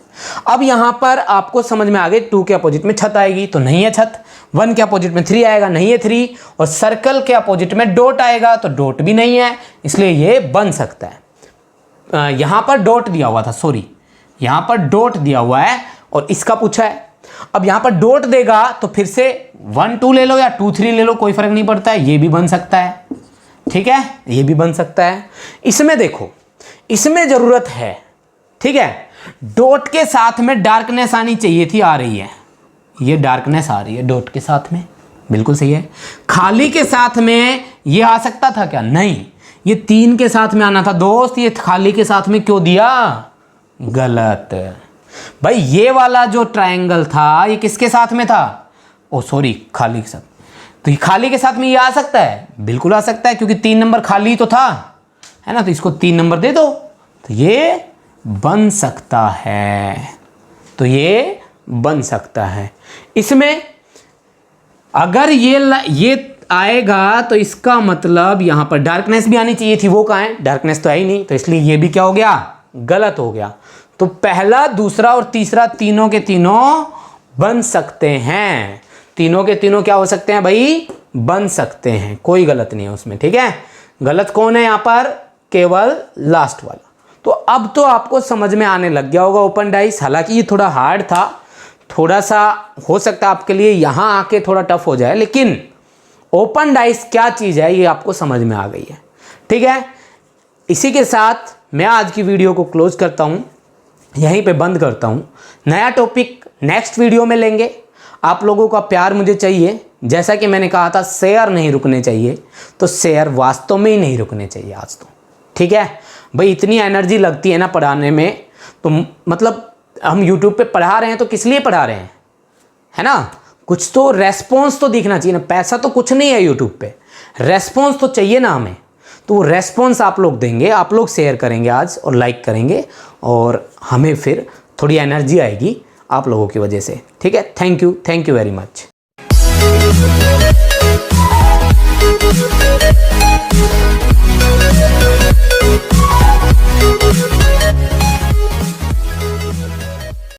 अब यहाँ पर आपको समझ में आ गई, 2 के अपोजिट में छत आएगी तो नहीं है छत, 1 के अपोजिट में 3 आएगा, नहीं है 3, और सर्कल के अपोजिट में डॉट आएगा तो डॉट भी नहीं है, इसलिए ये बन सकता है। यहाँ पर डॉट दिया हुआ था, सॉरी, यहाँ पर डॉट दिया हुआ है और इसका पूछा है। अब यहाँ पर डॉट देगा तो फिर से 1 2 ले लो या 2 3 ले लो, कोई फर्क नहीं पड़ता है, ये भी बन सकता है, ठीक है, ये भी बन सकता है। इसमें देखो, इसमें जरूरत है, ठीक है, डॉट के साथ में डार्कनेस आनी चाहिए थी, आ रही है, ये डार्कनेस आ रही है डॉट के साथ में, बिल्कुल सही है। खाली के साथ में ये आ सकता था क्या, नहीं, ये 3 के साथ में आना था दोस्त, ये खाली के साथ में क्यों दिया, गलत भाई। ये वाला जो ट्रायंगल था ये किसके साथ में था, ओ सॉरी, खाली के साथ, तो ये खाली के साथ में ये आ सकता है, बिल्कुल आ सकता है, क्योंकि 3 नंबर खाली तो था, है ना, तो इसको 3 नंबर दे दो तो ये बन सकता है, तो ये बन सकता है। इसमें अगर ये आएगा तो इसका मतलब यहां पर डार्कनेस भी आनी चाहिए थी, वो कहां है, डार्कनेस तो है ही नहीं, तो इसलिए ये भी क्या हो गया, गलत हो गया। तो पहला, दूसरा और तीसरा तीनों के तीनों बन सकते हैं, तीनों के तीनों क्या हो सकते हैं भाई, बन सकते हैं, कोई गलत नहीं है उसमें, ठीक है। गलत कौन है यहाँ पर, केवल लास्ट वाला। तो अब तो आपको समझ में आने लग गया होगा ओपन डाइस। हालांकि ये थोड़ा हार्ड था, थोड़ा सा हो सकता है आपके लिए यहाँ आके थोड़ा टफ हो जाए, लेकिन ओपन डाइस क्या चीज़ है ये आपको समझ में आ गई है, ठीक है। इसी के साथ मैं आज की वीडियो को क्लोज करता हूँ, यहीं पे बंद करता हूँ। नया टॉपिक नेक्स्ट वीडियो में लेंगे। आप लोगों का प्यार मुझे चाहिए, जैसा कि मैंने कहा था शेयर नहीं रुकने चाहिए, तो शेयर वास्तव में ही नहीं रुकने चाहिए आज तो, ठीक है भाई। इतनी एनर्जी लगती है ना पढ़ाने में, तो मतलब हम यूट्यूब पे पढ़ा रहे हैं तो किस लिए पढ़ा रहे हैं, है ना, कुछ तो रेस्पॉन्स तो दिखना चाहिए ना, पैसा तो कुछ नहीं है यूट्यूब पे, रेस्पॉन्स तो चाहिए ना हमें, तो वो रेस्पॉन्स आप लोग देंगे, आप लोग शेयर करेंगे आज और लाइक करेंगे, और हमें फिर थोड़ी एनर्जी आएगी आप लोगों की वजह से, ठीक है। Thank you very much.